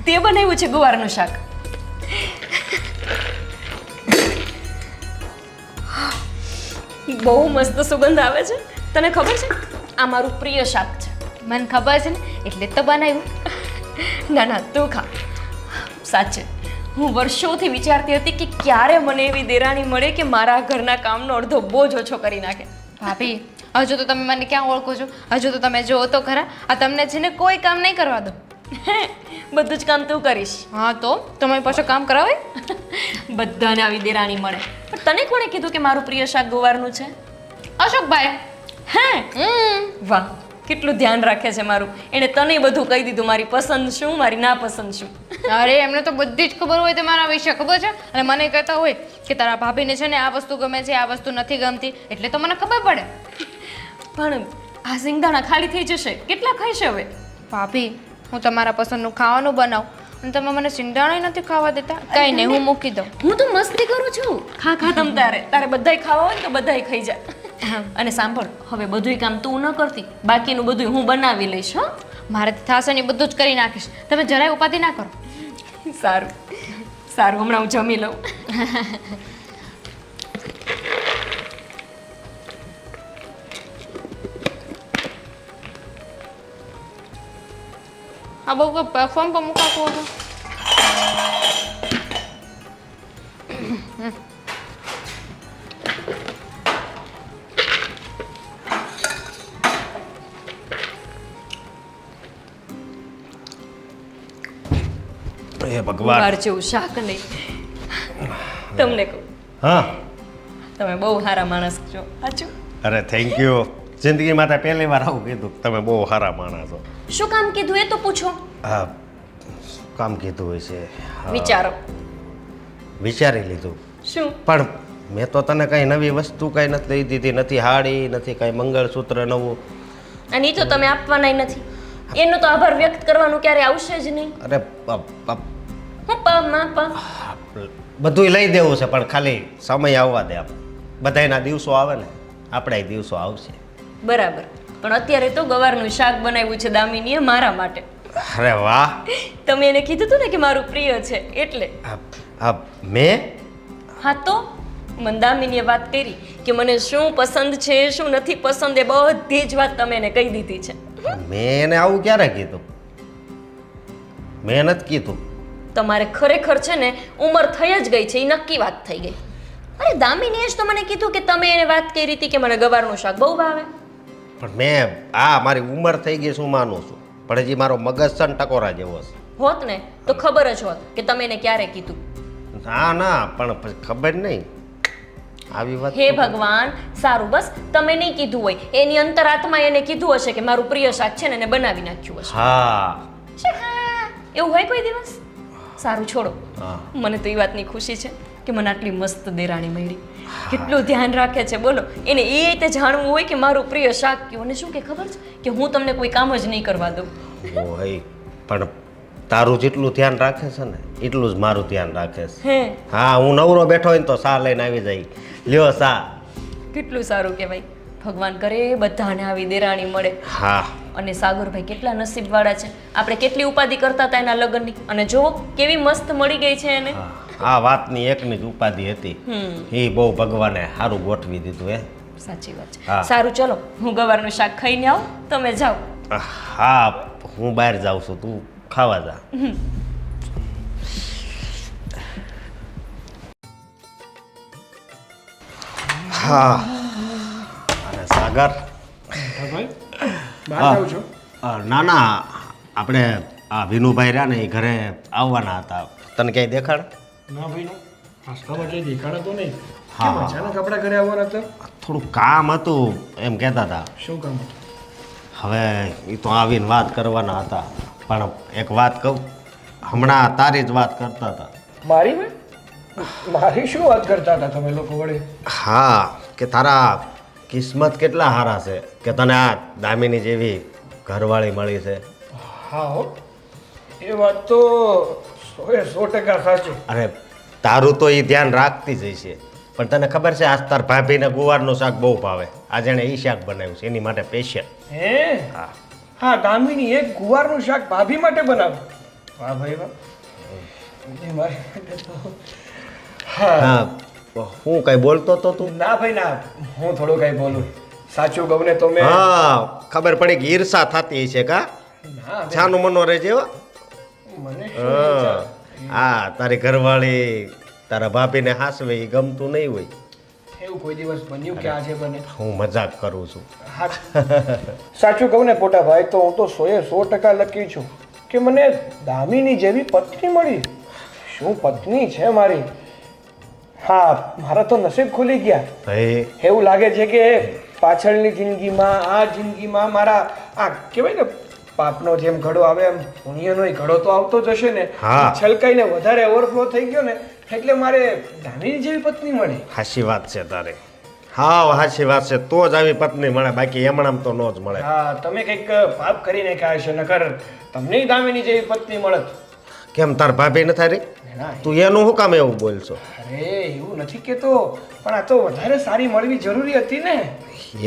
તે બનાવ્યું છે ગુવારનું શાક. બહુ મસ્ત સુગંધ આવે છે. તને ખબર છે આ મારું પ્રિય શાક છે. મને ખબર છે ને એટલે જ તો બનાવ્યું. ના ના તું ખા. સાચે હું વર્ષોથી વિચારતી હતી કે ક્યારે મને એવી દેરાણી મળે કે મારા ઘરના કામનો અડધો બોજ ઓછો કરી નાખે. ભાભી હજુ તો તમે મને ક્યાં ઓળખો છો? હજુ તો તમે જો તો ખરા, આ તમને છે ને કોઈ કામ નહીં કરવા દો. બધું જ કામ તું કરીશ. હા તો તમારી પાસે કામ કરાવે? બધાને આવી દેરાણી મળે. પણ તને કોણે કીધું કે મારું પ્રિય શાક ગુવારનું છે? અશોકભાઈ. હે વાહ, કેટલું ધ્યાન રાખે છે મારું. એણે તને બધું કહી દીધું, મારી પસંદ શું, મારી નાપસંદ શું. અરે એમને તો બધી જ ખબર હોય તમારા વિશે, ખબર છે? અને મને કહેતા હોય કે તારા ભાભીને છે ને આ વસ્તુ ગમે છે, આ વસ્તુ નથી ગમતી, એટલે તો મને ખબર પડે. પણ આ સિંગદાણા ખાલી થઈ જશે, કેટલા ખાઈશ હવે? ભાભી હું તમારા પસંદનું ખાવાનું બનાવું અને તમે મને સિંગદાણા નથી ખાવા દેતા. કંઈ નહીં, હું મૂકી દઉં. હું તો મસ્તી કરું છું. ખા ખા તમ તારે બધાય ખાવા હોય તો બધાય ખાઈ જા. અને સાંભળ, હવે બધુંય કામ તું ન કરતી, બાકીનું બધું હું બનાવી લઈશ. હો, મારાથી થશે ને બધું જ કરી નાખીશ. તમે જરાય ઉપાધિ ના કરો. સારું સારું, હમણાં હું જમી લઉં. આ બહુ કોઈ પ્લેટફોર્મ પર મુકાતું હતું. હે ભગવાન, વાર જેવું શાક નહીં. તમને કહું, હા તમે બહુ સારા માણસ છો. સાચું? અરે થેન્ક યુ. જિંદગીમાં તો પહેલી વાર આવું કીધું, તમે બહુ સારા માણસ છો. શું કામ કીધું એ તો પૂછો. હા, શું કામ કીધું હોય છે? વિચારો. વિચારી લીધું. શું? પણ મેં તો તને કઈ નવી વસ્તુ કઈ નથી લઈ દીધી, નથી હાડી, નથી કઈ મંગળસૂત્ર નવું. અને એ તો તમે આપવાના નથી. એનો તો આભાર વ્યક્ત કરવાનું ક્યારે આવશે જ નહીં. અરે હું પા માં પા બધું લઈ દેવું છે, પણ ખાલી સમય આવવા દે. બધાયના દિવસો આવે ને, આપણા દિવસો આવશે. બરાબર. પણ અત્યારે તો ગવારનું શાક બનાવ્યું છે દામિનીએ મારા માટે. અરે વાહ. તમે એને કીધું હતું ને કે મારું પ્રિય છે એટલે. મેં? હા તો મને દામિનીએ વાત કરી કે મને શું પસંદ છે, શું નથી પસંદ, એ બધી જ વાત તમે એને કહી દીધી છે. મેં એને આવું ક્યારે કીધું? મેં નથી કીધું. તમારે ખરેખર છે ને ઉંમર થઈ જ ગઈ છે, એ નક્કી વાત થઈ ગઈ. અરે દામિનીએ જ તો મને કીધું કે તમે એને વાત કરી હતી કે મને ગવારનું શાક બહુ ભાવે. પણ મેં મારી ઉંમર થઈ ગઈ શું માનું છું, પણ હજી મારો મગજ છે ને ટકોરા જેવો છે. હોત ને તો ખબર જ હોત કે તમે એને ક્યારે કીધું. ના પણ પછી ખબર નહીં આવી વાત. હે ભગવાન, સારું બસ તમે નહીં કીધું હોય, એની અંતરાત્મા એને કીધું હશે કે મારું પ્રિય શાક છે ને એને બનાવી નાખ્યું હશે. હા, એવું હોય કોઈ દિવસ? સારું છોડો. હા. મને તો એ વાતની ખુશી છે કે મને આટલી મસ્ત દેરાણી મળી. કેટલું ધ્યાન રાખે છે બોલો. એને એ રીતે જાણવું હોય કે મારું પ્રિય શાક કયું. અને શું કે ખબર છે કે હું તમને કોઈ કામ જ નહીં કરવા દઉં. હોય પણ તારું જેટલું ધ્યાન રાખે છે ને એટલું જ મારું ધ્યાન રાખે છે. હે, હા, હું નવરો બેઠો હોય ને તો સા લઈને આવી જાય, લ્યો સા. કેટલું સારું કહેવાય. ભગવાન કરે બધાને આવી દેરાણી મળે. હા. અને સાગરભાઈ કેટલા નસીબવાળા છે. આપણે કેટલી ઉપાધિ કરતા હતા એના લગ્નની, અને જો કેવી મસ્ત મળી ગઈ છે એને. આ વાતની એકની જ ઉપાધિ હતી. એ બહુ ભગવાને સારું ગોઠવી દીધું. હે, સાચી વાત છે. હા. સારું ચલો, હું ગવારનું શાક ખાઈને આવું, તમે જાઓ. હા, હું બહાર જાઉં છું, તું ખાવા જા. હા. અને સાગર, ના ના, આપણે આ વિનુભાઈ રહ્યા ને એ ઘરે આવવાના હતા, તને ક્યાંય દેખાડ? ના ભાઈ ના, આસ્થામાં ક્યાંય દેખાડા તો નહીં. હા. કેમ અચાનક આપણા ઘરે આવવાના હતા? થોડું કામ હતું એમ કહેતા હતા. શું કામ હતું? હવે એ તો આવીને વાત કરવાના હતા, પણ એક વાત કહું, હમણાં તારી જ વાત કરતા હતા. મારી ભાઈ? મારી શું વાત કરતા હતા તમે લોકો વડે? હા, કે તારા કિસ્મત કેટલા સારા છે કે તને આ દામિની જેવી ઘરવાળી મળી છે. હા હો, એ વાત તો 100% સાચી. અરે તારું તો એ ધ્યાન રાખતી જ હશે, પણ તને ખબર છે આજ તાર ભાભીને ગુવારનું શાક બહુ ભાવે આજે એણે એ શાક બનાવ્યું છે એની માટે સ્પેશિયલ. હે હા હા દામિની એક ગુવારનું શાક ભાભી માટે બનાવ્યું. વાહ ભાઈ વાહ. એ મારી માટે તો હા હા હું કઈ બોલતો તો તું? ના ભાઈ ના, હું થોડું કઈ બોલું. સાચું કહું ને તો મેં હા ખબર પડી કે ઈર્ષા થતી છે કા? ના હવે છાનું મનો રહેજે હો. મને શું વિચાર? હા તારી ઘરવાળી તારા ભાભીને હાસવે એ ગમતું નહીં હોય. એવું કોઈ દિવસ બન્યું કે આજે બને? હું મજાક કરું છું. હા સાચું કહું ને પોટા ભાઈ તો હું તો 100% લકી છું કે મને દામિની જેવી પત્ની મળી. શું પત્ની છે મારી. હા મારા તો નસીબ ખુલી ગયા. ભાઈ એવું લાગે છે કે પાછળની જિંદગીમાં આ જિંદગીમાં મારા આ કહેવાય ને પાપનો જેમ ઘડો આવે એમ પુણ્યનોય ઘડો તો આવતો જ હશે ને. હા. છલકાઈને વધારે ઓવરફ્લો થઈ ગયો ને એટલે મારે દામિની જેવી પત્ની મળી. હાચી વાત છે તારે. હા હાચી વાત છે તો જ આવી પત્ની મળે બાકી એમણામ તો ન જ મળે. હા તમે કંઈક પાપ કરી નાખ્યા હશે નકર તમને દામિની જેવી પત્ની મળત. કેમ તાર ભાભી ન થારી? ના તું એનું શું કામ એવું બોલશો? અરે એવું નથી કેતો પણ આ તો વધારે સારી મળવી જરૂરી હતી ને.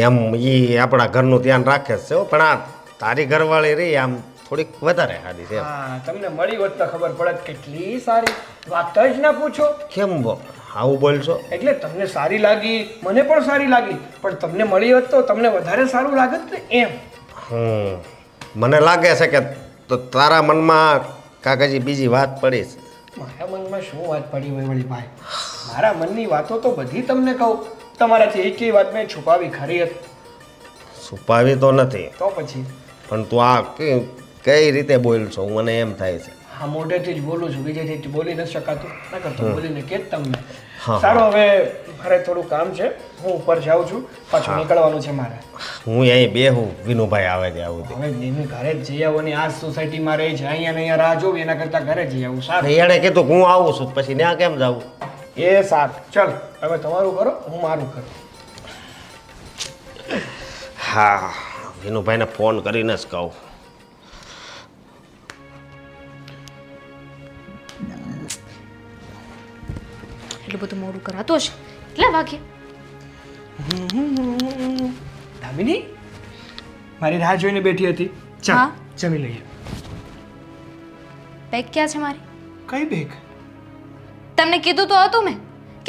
એમ ઈ આપણા ઘરનું ધ્યાન રાખે જ છે હો, પણ આ તારી ઘરવાળી રહી આમ થોડીક વધારે સારી છે. હા તમને મળી હોત તો ખબર પડત કેટલી સારી. વાત જ ના પૂછો. કેમ આવું બોલશો? એટલે તમને સારી લાગી મને પણ સારી લાગી પણ તમને મળી હોત તો તમને વધારે સારું લાગત ને એમ. મને લાગે છે કે તો તારા મનમાં કાકાજી બીજી વાત પડી છે. મારા મનમાં શું વાત પડી હોય વળી ભાઈ. મારા મનની વાતો તો બધી તમને કહું. તમારાથી એકેય વાત મેં છુપાવી ખરી હતી છુપાવી તો નથી તો પછી પણ તું આ કઈ રીતે બોલશો મને એમ થાય છે. હા મોઢેથી જ બોલું છું બીજેથી બોલી નથી શકાતું નકર તો બોલીને કે જ તમને. હા. સારું હવે મારે થોડું કામ છે હું ઉપર જાઉં છું પાછું નીકળવાનું છે મારે. હું અહીં બેહું વિનુભાઈ આવે છે આવું હવે નિમી ઘરે જ જઈ આવો ને આ સોસાયટીમાં રહી છે અહીંયા ને અહીંયા રાહ જોવી એના કરતાં ઘરે જઈ આવું સારું. એણે કીધું હું આવું છું પછી ત્યાં કેમ જાવું? એ સારું ચાલ હવે તમારું કરો હું મારું કરું. હા વિનુભાઈને ફોન કરીને જ કહું. એટલું બધું મોડું કરાતો છે કેટલા વાગે? દામિની મારી રાહ જોઈને બેઠી હતી. ચાલ હા. જમી લઈએ. બેગ ક્યાં છે મારી? કઈ બેગ? તમને કીધું તો હતું મેં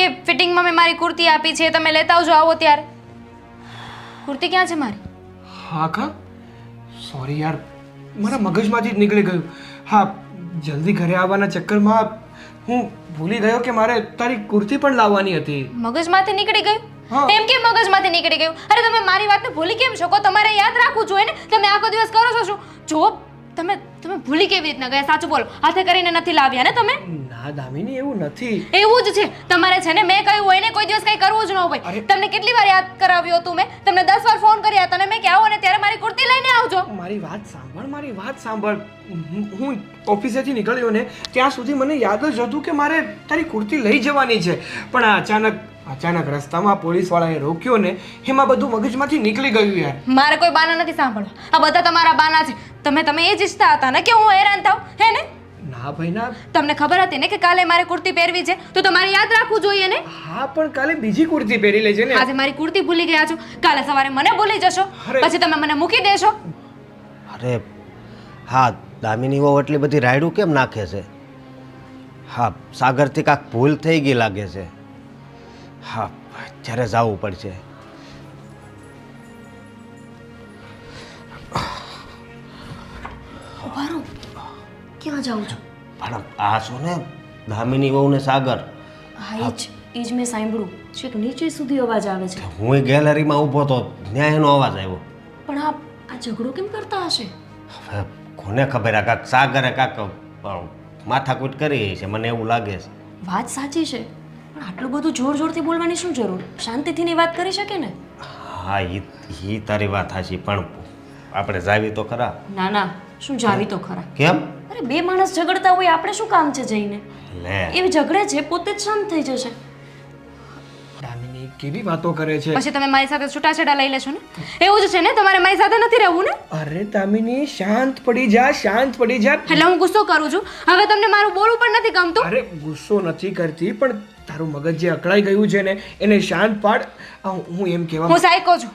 કે ફિટિંગમાં મેં મારી કુર્તી આપી છે તમે લેતા આવજો આવો ત્યારે. કુર્તી ક્યાં છે મારી? હા કા સોરી યાર મારા મગજમાંથી જ નીકળી ગયું. હા જલ્દી ઘરે આવવાના ચક્કરમાં હું ભૂલી ગયો કે મારે તારી કુર્તી પણ લાવવાની હતી. મગજમાંથી નીકળી ગયું? હા. એમ કેમ મગજમાંથી નીકળી ગયું? અરે તમે મારી વાતને ભૂલી કેમ શકો? તમારે યાદ રાખવું જોઈએ ને. તમે આખો દિવસ કરો છો શું? જો તમે તમે ભૂલી કેવી રીતના ગયા? સાચું બોલો. હાથે કરીને નથી લાવ્યા ને તમે? ના દામિની એવું નથી. એવું જ છે તમારે છે ને મેં કહ્યું હોય ને કોઈ દિવસ કંઈ કરવું જ ન હોય. અરે. તમને કેટલી વાર યાદ કરાવ્યો તું મેં? તમને 10 વાર ફોન કર્યા તને મેં કે આવો ને ત્યારે મારી કુર્તી લઈને આવજો. મારી વાત સાંભળ મારી વાત સાંભળ. હું ઓફિસેથી નીકળ્યો ને ત્યાં સુધી મને યાદ જ હતું કે મારે તારી કુર્તી લઈ જવાની છે પણ આ અચાનક રસ્તામાં પોલીસવાળાએ રોક્યો ને એમાં બધું મગજમાંથી નીકળી ગયું યાર. મારે કોઈ બાના નથી સાંભળવા. આ બધા તમારા બાના છે. તમે એ જ ઈચ્છતા હતા ને કે હું હેરાન થાઉં હે ને? ના ભાઈ ના. તમને ખબર હતી ને કે કાલે મારે કુર્તી પહેરવી છે તો તમારે યાદ રાખવું જોઈએ ને. હા પણ કાલે બીજી કુર્તી પહેરી લેજે ને. આજે મારી કુર્તી ભૂલી ગયા છો કાલે સવારે મને ભૂલી જશો અરે. પછી તમે મને મૂકી દેશો. અરે હા દામિની વહુ એટલી બધી રાયડું કેમ નાખે છે? હા સાગરથી કાંક ભૂલ થઈ ગઈ લાગે છે. હા જ્યારે જવું પડશે. ઉભા રહો ક્યાં જાઉં છું? પણ આ શું ને દામિની વહુ ને સાગર હા એ જ મેં સાંભળ્યું છેક નીચે સુધી અવાજ આવે છે. હું ગેલેરીમાં ઊભો તો ત્યાં એનો અવાજ આવ્યો. પણ આ ઝઘડો કેમ કરતા હશે? હવે કોને ખબર આ કાંક સાગરે કાંક માથાકૂટ કરી છે મને એવું લાગે છે. વાત સાચી છે પણ આટલું બધું જોર જોરથી બોલવાની શું જરૂર? શાંતિથી ની વાત કરી શકે ને. હા ઈ તારી વાત સાચી પણ આપણે જાવી તો ખરા. ના ના શું જાવી તો ખરા. કેમ? અરે બે માણસ ઝઘડતા હોય આપણે શું કામ છે જઈને? લે એ ઝઘડે છે પોતે જ શાંત થઈ જશે. દામિની કેવી વાતો કરે છે? પછી તમે મારી સાથે છૂટાછેડા લઈ લેશો ને? એવું જ છે ને, તમારે મારી સાથે નથી રહેવું ને? અરે દામિની શાંત પડી જા, શાંત પડી જા. એટલે હું ગુસ્સો કરું છું. હવે તમને મારું બોલવું પણ નથી ગમતું. અરે ગુસ્સો નથી કરતી, પણ તારું મગજ જે અકળાઈ ગયું છે ને એને શાંત પાડ. હું એમ કહેવા હું સાયકો છું.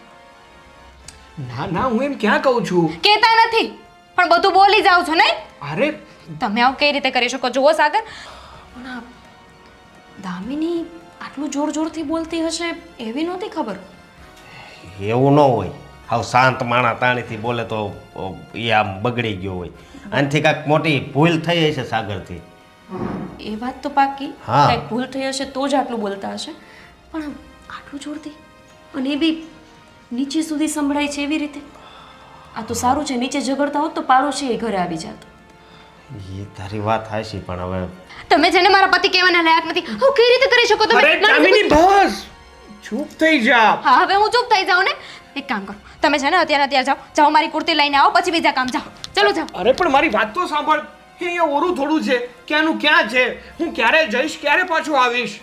ના ના, હું એમ ક્યાં કહું છું. કહેતા નથી પણ બધું બોલી જાવ છો નહીં? અરે તમે આવું કઈ રીતે કરી શકો? જુઓ સાગર, પણ આ દામિની આટલું જોર જોરથી બોલતી હશે એવી નહોતી ખબર. એવું ન હોય. હાવ શાંત માણા તાણીથી બોલે તો એ આમ બગડી ગયો હોય. આનાથી કાંઈક મોટી ભૂલ થઈ હશે સાગરથી. એ વાત તો પાકી, હા. કંઈક ભૂલ થઈ હશે તો જ આટલું બોલતા હશે. પણ આટલું જોરથી અને એ બી નીચે સુધી સંભળાય છે એવી રીતે. આ તો સારું છે, નીચે ઝઘડતા હોત તો પાડોશી એ ઘરે આવી જાત. એ તારી વાત હાચી, પણ હવે તમે છે ને મારા પતિ કહેવાના લાયક નથી. આવું કઈ રીતે કરી શકો તમે? અરે દામિની બસ ચૂપ થઈ જા. હા, હવે હું ચૂપ થઈ જાઉં ને? એક કામ કરો, તમે છે ને અત્યારે જાઓ, જાઓ મારી કુર્તી લઈને આવો, પછી બીજા કામ જાઓ. ચલો જાઓ. અરે પણ મારી વાત તો સાંભળ. અહીંયા ઓરું થોડું છે, ક્યાંનું ક્યાં છે. હું ક્યારે જઈશ, ક્યારે પાછું આવીશ.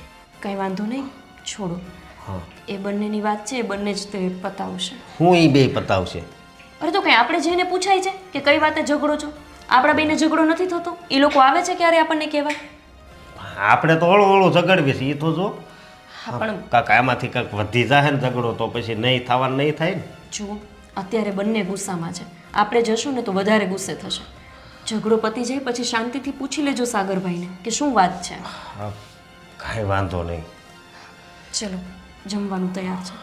કંઈ વાંધો નહીં, છોડો. હા, એ બંનેની વાત છે, એ બંને જ તે પતાવશે. હું એ બે પતાવશે. અરે તો કંઈ આપણે જઈને પૂછાય છે કે કઈ વાતે ઝઘડો છો? આપણા બેને ઝઘડો નથી થતો? એ લોકો આવે છે ક્યારે આપણને કહેવા? આપણે તો હળું હળું ઝઘડવી છે એ તો જો. હા, પણ કાંક આમાંથી કાંઈક વધી જાય ને ઝઘડો તો પછી નહીં થવાનું નહીં થાય ને. જુઓ, અત્યારે બંને ગુસ્સામાં છે. આપણે જશું ને તો વધારે ગુસ્સે થશે. ઝઘડો પતી જાય પછી શાંતિથી પૂછી લેજો સાગરભાઈને કે શું વાત છે. હા, કાંઈ વાંધો નહીં. ચલો, જમવાનું તૈયાર છે.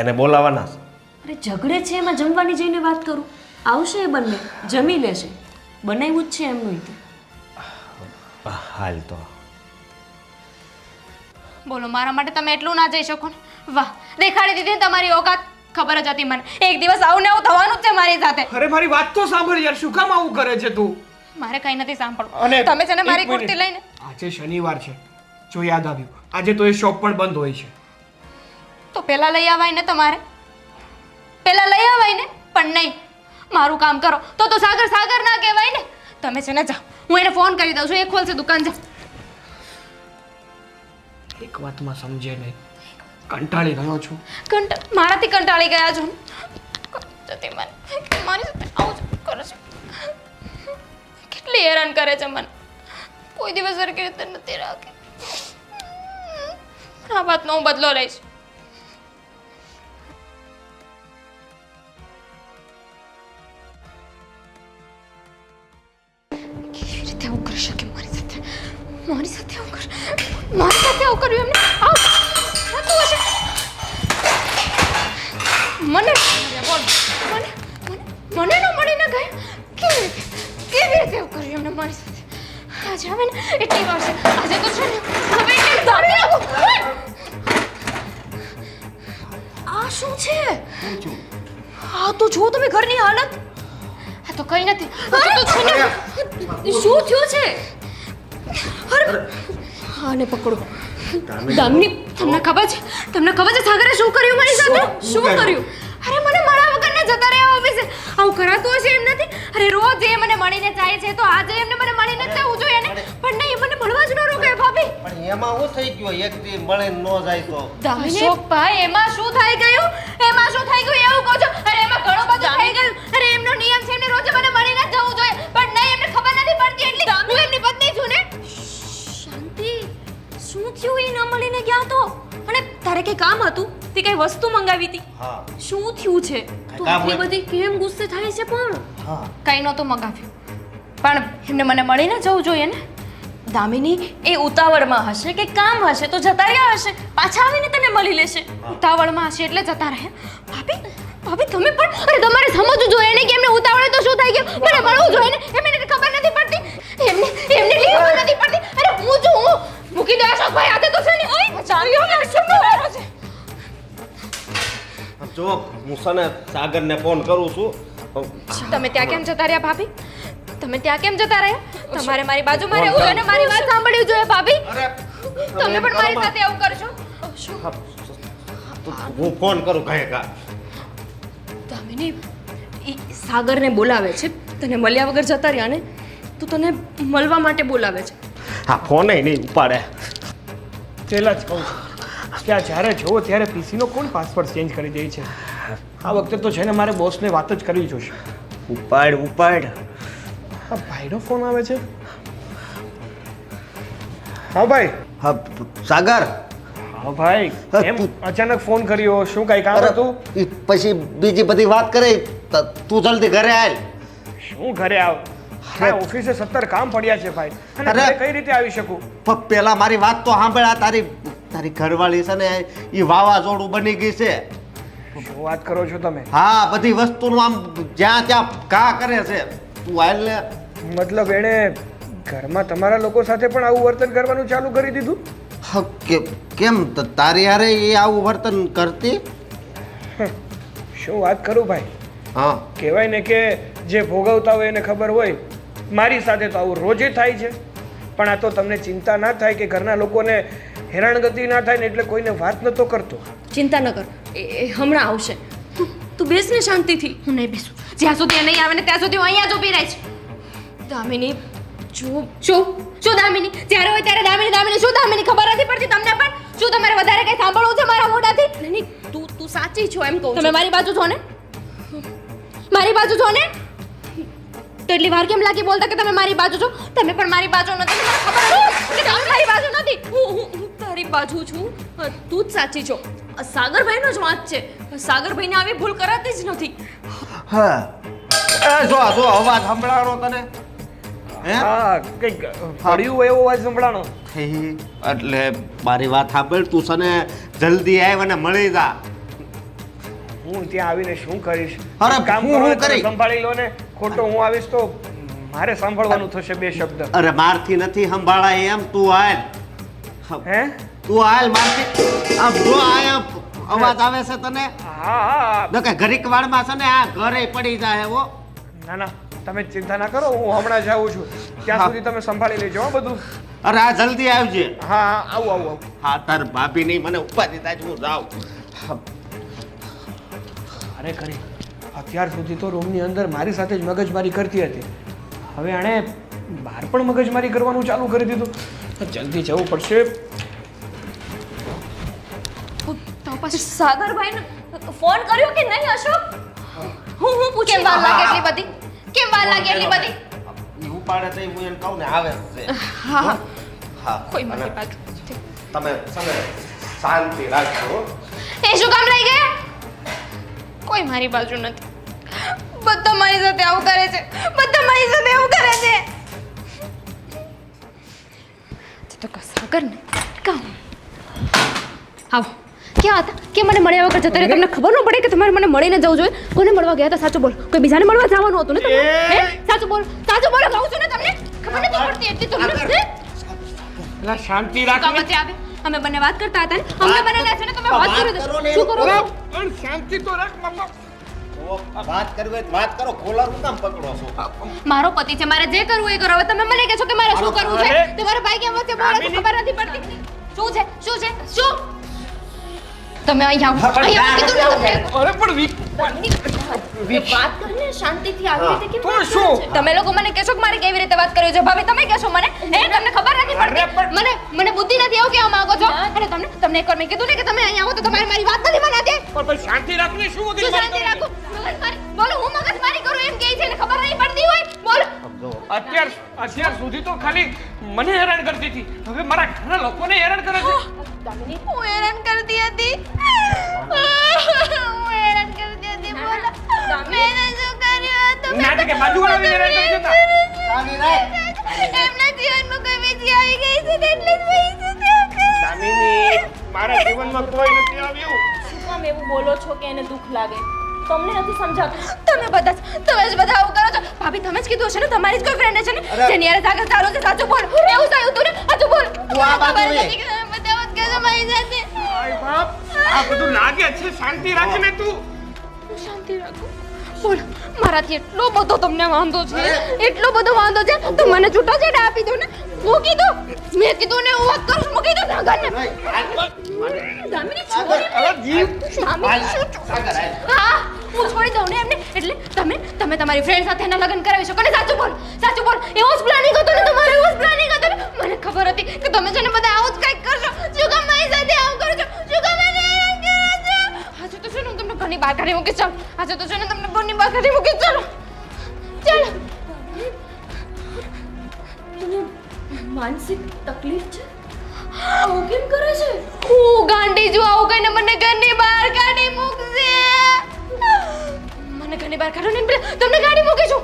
એને બોલાવાના છે. અરે ઝઘડે છે એમાં જમવાની જઈને વાત કરું. આવશે એ બંને, જમી લેશે. બનાવ્યું જ છે એમનું રીતે. હાલ તો બોલો, મારા માટે તમે એટલું ના જઈ શકો ને? વાહ, દેખાડી દીધી ને તમારી ઓકાત. ખબર જ હતી મને, એક દિવસ આવું ને આવું થવાનું જ છે મારી સાથે. અરે મારી વાત તો સાંભળ યાર, શું કામ આવું કરે છે તું? મારે કઈ નથી સાંભળવું. અને તમે છે ને મારી એક મિનિટ. કુર્તી લઈને આજે શનિવાર છે, જો યાદ આવ્યું, આજે તો એ શોપ પણ બંધ હોય છે. તો પેલા લઈ આવાય ને તમારે? પેલા લઈ આવાય ને? પણ નહીં, મારું કામ કરો તો સાગર સાગર ના કહેવાય ને. તમે છે ને જાઓ, હું એને ફોન કરી દઉં છું, એ ખોલશે દુકાન. જાઓ. એક વાતમાં સમજે નહીં, કંટાળી ગયો છું. મારાથી કંટાળી ગયા છો ને? જતી મને મારી સાથે આવું જ કરે છે. કેટલી હેરાન કરે છે મને. કોઈ દિવસ સરખી રીતે નથી રાખી. આ વાતનો હું બદલો લઈશ. કેવી રીતે આવું કરી શકે મારી સાથે? મારી સાથે આવું કર્યું એમને? આવ થતું હશે મને. બોલ, મને ન મળીને ગયા. કેવી રીતે એવું કર્યું એમને મારી સાથે? આજે હવે ને એટલી વાર છે, આજે તો છે ને હવે એને દાબી નાખું. આ શું છે? હા તો જો તમે ઘરની હાલત. આ તો કઈ નથી. આ તો છે ને શું થયું છે? અરે આને પકડો. દામિની, તમને ખબર છે સાગરે શું કર્યું મારી સાથે? શું કર્યું? અરે મને મળ્યા વગર ને જતા રહ્યા ઓફિસે. આવું કરાતું હશે એમ નથી? અરે રોજ એ મને મળીને જાય છે, તો આજે એમને મને મળીને જ જવું જોઈએ ને. પણ નહીં, મને મળવા જ ન રોકે ભાભી. પણ એમાં શું થઈ ગયું? એક દી મળે ન જાય તો અશોકભાઈ, એમાં શું થઈ ગયું? એવું કહો છો? અરે એમાં ઘણું બધું થઈ ગયું. અરે એમનો નિયમ છે, એમને રોજ મને મળીને જ જવું જોઈએ. પણ નહીં, એમને ખબર નથી પડતી એટલી. હું એમની પત્ની છું ને. શાંતિ, શું થયું? એ ન મળીને ગયા તો? અને તારે કઈ કામ હતું? તે કઈ વસ્તુ મંગાવી હતી? હા શું થયું છે? તું કામ આટલી હોય. બધી કેમ ગુસ્સે થાય છે? પણ હા કઈ નહોતું મગાવ્યું, પણ એમને મને મળીને જવું જોઈએ ને. દામિની, એ ઉતાવળમાં હશે કે કામ હશે તો જતા રહ્યા હશે, પાછા આવીને તને મળી લેશે. ઉતાવળમાં હશે એટલે જતા રહે. ભાભી તમે પણ, અરે તમારે સમજવું જોઈએ ને કે એમને ઉતાવળે તો શું થઈ ગયું? મને મળવું જોઈએ ને. એમને ખબર નથી પડતી. એમને ખબર નથી પડતી. અરે હું મૂકી દો અશોકભાઈ, આતે તો છે ને. ઓય ચાલ્યો ને, શું કરો છે? જો હું છે ને સાગરને ફોન કરું છું. તમે ત્યાં કેમ જતા રહ્યા ભાભી? તમે ત્યાં કેમ જતા રહ્યા? તમારે મારી બાજુમાં રહેવું જોઈએ ને, મારી વાત સાંભળવી જોઈએ ભાભી. અરે તમે પણ મારી સાથે આવું કરશો? હું ફોન કરું કાંઈ કા. દામિની, એ સાગરને બોલાવે છે. તને મળ્યા વગર જતા રહ્યા ને, તો તને મળવા માટે બોલાવે છે. હા, ફોન નહીં ઉપાડે. પેલા જ કહું છું. કે આ જ્યારે જોવો ત્યારે પીસીનો કોણ પાસવર્ડ ચેન્જ કરી દે છે. આ વખતે તો છે ને મારે બોસને વાત જ કરવી જોશે. ઉપાડ આ ભાઈનો ફોન આવે છે. હા ભાઈ. હા સાગર. હા ભાઈ, એમ અચાનક ફોન કર્યો? શું કઈ કામ હતું? ઈ પછી બીજી બધી વાત કરી તો તું જલ્દી ઘરે આવ. શું ઘરે આવ? હા, ઓફિસે 17 કામ પડ્યા છે ભાઈ. અને અરે! ઘરે કઈ રીતે આવી શકું? પણ પેલા મારી વાત તો સાંભળ. આ તારી ઘરવાળી છે ને એ વાવાઝોડું બની ગઈ છે. શું વાત કરો છો તમે? હા, બધી વસ્તુનું આમ જ્યાં ત્યાં ઘા કરે છે. તું હાલ ને. મતલબ એણે ઘરમાં તમારા લોકો સાથે પણ આવું વર્તન કરવાનું ચાલુ કરી દીધું? હા, કેમ તારી હારે એ આવું વર્તન કરતી? શું વાત કરું ભાઈ. હા, કહેવાય ને કે જે ભોગવતા હોય એને ખબર હોય. મારી સાથે તો આવું રોજે થાય છે. પણ આ તો તમને ચિંતા ના થાય કે ઘરના લોકોને હેરાનગતિ ના થાય ને એટલે કોઈને વાત નતો કરતો. ચિંતા ન કર, એ હમણાં આવશે. તું બેસ ને શાંતિથી. હું નહીં બેસું. જ્યાં સુધી એ નહીં આવે ને ત્યાં સુધી હું અહીંયા જ ઊભી રહીશ. દામિની, જો શું દામિની? જ્યારે હોય ત્યારે દામિની શું દામિની? ખબર નથી પડતી તમને પણ? શું તમારે વધારે કઈ સાંભળવું છે મારા મોઢાથી? નહીં, તું સાચી છો એમ કહું તમે છું. મારી બાજુ છો ને? મારી બાજુ છો ને? તો એટલી વાર કેમ લાગી બોલતા કે તમે મારી બાજુ છો? તમે પણ મારી બાજુ નથી. મને ખબર હતી કે તમે મારી બાજુ નથી. હું તારી બાજુ છું. તું જ સાચી છો. સાગરભાઈનો જ વાંક છે. સાગરભાઈને આવી ભૂલ કરાતી જ નથી. હા. જો અવાજ સંભળાણો તને? હે? હા, કંઈક પડ્યું એવો અવાજ સંભળાણો. એટલે મારી વાત સાંભળ. તું છે ને જલ્દી આવ અને મળી જા. હું ત્યાં આવીને શું કરીશ? અરે, કામ હું કરો કરી. સંભાળી લો ને. ખોટો હું આવીશ તો મારે સાંભળવાનું થશે બે શબ્દ. અરે મારથી નથી સંભાળાય એમ. તું હાલ. હે? તું હાલ મારથી. આમ જો આયા અવાજ આવે છે તને? હા હા. ન કે ઘડીક વાળમાં છે ને આ ઘરે પડી જાય હો. ના ના, તમે ચિંતા ના કરો. હું હમણાં જ આવું છું. ત્યાં હા. સુધી તમે સંભાળી લેજો હો બધું. અરે આ જલ્દી આવજે. હા હા, આવું. હા, તાર ભાભી નહીં મને ઉપાધિ થાય છે, હું જાઉં. અરે ખરી, અત્યાર સુધી તો રૂમની અંદર મારી સાથે જ મગજમારી કરતી હતી. હવે આણે બહાર પણ મગજમારી કરવાનું ચાલુ કરી દીધું. જલ્દી જવું પડશે. તો પછી સાગરભાઈને ફોન કર્યો કે નહીં અશોક? હું પૂછી કેમ વાર લાગે એટલી બધી? કેમ વાર લાગે એટલી બધી? હું પાડે તો હું એને કહું ને આવે જ છે. હા હા, કોઈ અને મારી બાજુ તમે તમે શાંતિ રાખજો હો. એ શું કામ લઈ ગયા? કોઈ મારી બાજુ નથી. બધા મારી સાથે આવું કરે છે. બધા મારી સાથે આવું કરે છે. તો સાગર ને કામ આવો. ક્યાં હતા? કે મને મળ્યા વગર જતા રહ્યા? તમને ખબર ન પડે કે તમારે મને મળીને જવું જોઈએ? કોને મળવા ગયા હતા? સાચું બોલ. કોઈ બીજાને મળવા જવાનું હતું ને તમારે? હે? સાચું બોલ. સાચું બોલો. કહું છું ને તમને. ખબર નથી પડતી એટલી તમને. એલા શાંતિ કામ રાખ. નથી આવે. અમે બંને વાત કરતા હતા ને. અમને બંનેને છે ને તમે વાત કરો છો. શું કરો છો? પણ શાંતિ તો રાખ મમ્મા. વાત કરવી હોય તો વાત કરો. કોલર હું કામ પકડો છો? મારો પતિ છે, મારે જે કરવું એ કરો. હવે તમે મને કહો છો કે મારે શું કરવું છે? અરે! તમારો ભાઈ કેમ વચ્ચે બોલે છે? ખબર નથી પડતી. શું છે? શું છે? શું? તમે અહીંયા આવો. અહીંયા કીધું ને તમને. અરે પણ વાત કરીને શાંતિથી આવી રીતે કેમ તો વાત શું? કરે છે? તમે લોકો મને કહેશો કે મારે કેવી રીતે વાત કરવી છે? ભાભી તમે કહેશો મને? હે? તમને ખબર નથી અરે પડતી? પણ- મને બુદ્ધિ નથી એવું કહેવા માંગો છો? અને તમને એકવાર મેં કીધું ને કે તમે અહીંયા આવો તો તમારે મારી વાત નથી બનાવતી. પણ શાંતિ રાખને. શું વગર શું શાંતિ રાખું? મગજમારી? બોલો હું મગજમારી કરું એમ કહે છે ને ખબર નહીં પડતી હોય? બોલો. અત્યાર સુધી તો ખાલી મને હેરાન કરતી હતી. હવે મારા ઘરના લોકોને હેરાન કરે છે. હું હેરાન કરતી હતી. હું હેરાન કરતી હતી. બોલો. મેં શું કર્યું હતું? નાટકે બાજુવાળાને હેરાન કરી દેતા. એમના જીવનમાં કોઈ બીજી આવી ગઈ છે ને એટલે જ વહી છે. દામિની, મારા જીવનમાં કોઈ નથી આવ્યું. શું કામ એવું બોલો છો કે એને દુઃખ લાગે? તમને નથી સમજાતું? તમે જ બધા આવું કરો છો. ભાભી તમે જ કીધું હશે ને તમારી જ કોઈ ફ્રેન્ડ છે ને અરે! જેની યાર સાગર ચાલુ છે. સાચું બોલ. એવું થયું તું ને? સાચું બોલ. તું આ બાજુ ખબર રે. નથી કે તમે બધા વાત કરો મારી સાથે. આય બાપ, આ બધું લાગે છે. શાંતિ રાખને તું. હું શાંતિ રાખું. બોલ. મારાથી એટલો બધો તમને વાંધો છે. એટલો બધો વાંધો છે તો મને છૂટાછેડા આપી દો ને. મૂકી દો. મેં કીધું ને હું વાત કરું છું. મૂકી દો સાગરને. દામિની છોડી અરે જીવ. દામિની શું સાગર આય. હા હું છોડી દઉં ને એમને. એટલે તમે તમારી ફ્રેન્ડ સાથે એના લગ્ન કરાવી શકો ને? સાચું બોલ. સાચું બોલ. એવો જ પ્લાનિંગ હતો ને તમારો? એવો જ પ્લાનિંગ હતો ને? મને ખબર હતી કે તમે છે ને બધા આવું જ કંઈક કરશો. શું કામ મારી સાથે આવું કરો છો? શું બહાર કાઢી મૂકીશ. ચાલો આજે તો છે ને તમને બંને બહાર કાઢી મૂકીશ. ચાલો ચાલો. માનસિક તકલીફ છે આવું કેમ કરે છે? હું ગાંડી છું, આવું કહીને મને ઘરની બહાર કાઢી મૂકશે. મને ઘરની બહાર કાઢો ને પેલા તમને કાઢી મૂકીશું.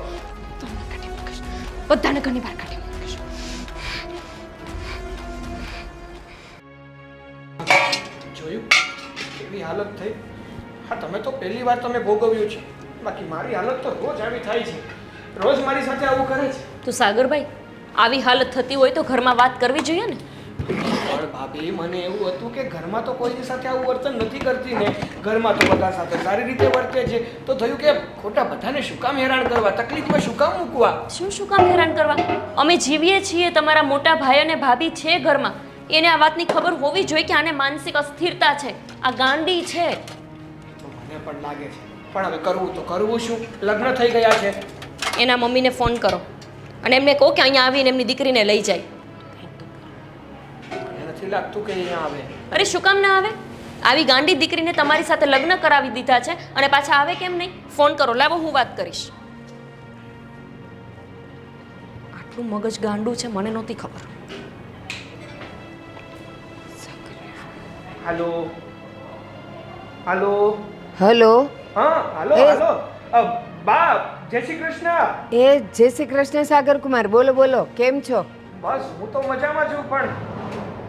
તમને કાઢી મૂકીશ, બધાને ઘરની બહાર કાઢી મૂકીશ. જોયું કેવી હાલત થઈ? હા, તમે તો પહેલી વાર તમે ભોગવ્યું છે, બાકી મારી હાલત તો રોજ આવી થાય છે. રોજ મારી સાથે આવું કરે છે. તો સાગરભાઈ આવી હાલત થતી હોય તો ઘરમાં વાત કરવી જોઈએ ને. પણ ભાભી, મને એવું હતું કે ઘરમાં તો કોઈની સાથે આવું વર્તન નથી કરતી ને, ઘરમાં તો બધા સાથે સારી રીતે વર્તે છે, તો થયું કે ખોટા બધાને શું કામ હેરાન કરવા, તકલીફમાં શું કામ મૂકવા? શું કામ હેરાન કરવા? અમે જીવીએ છીએ, તમારા મોટા ભાઈ અને ભાભી છે ઘરમાં, એને આ વાતની ખબર હોવી જોઈએ કે આને માનસિક અસ્થિરતા છે, આ ગાંડી છે. તો મને પણ લાગે છે, પણ હવે કરવું તો કરવું શું? લગ્ન થઈ ગયા છે. એના મમ્મીને ફોન કરો અને એમને કહો કે અહીંયા આવીને એમની દીકરીને લઈ જાય. મને નથી લાગતું કે અહીંયા આવે. અરે શું કામ ના આવે? આવી ગાંડી દીકરીને તમારી સાથે લગ્ન કરાવી દીધા છે અને પાછા આવે કેમ નહીં? ફોન કરો, લાવો હું વાત કરીશ. આટલું મગજ ગાંડું છે મને નહોતી ખબર. હાલો હાલો. હલો. હા હાલો એ- હાલો. બા, જય શ્રી કૃષ્ણ. એ જય શ્રી કૃષ્ણ સાગર કુમાર, બોલો બોલો, કેમ છો? બસ હું તો મજામાં છું, પણ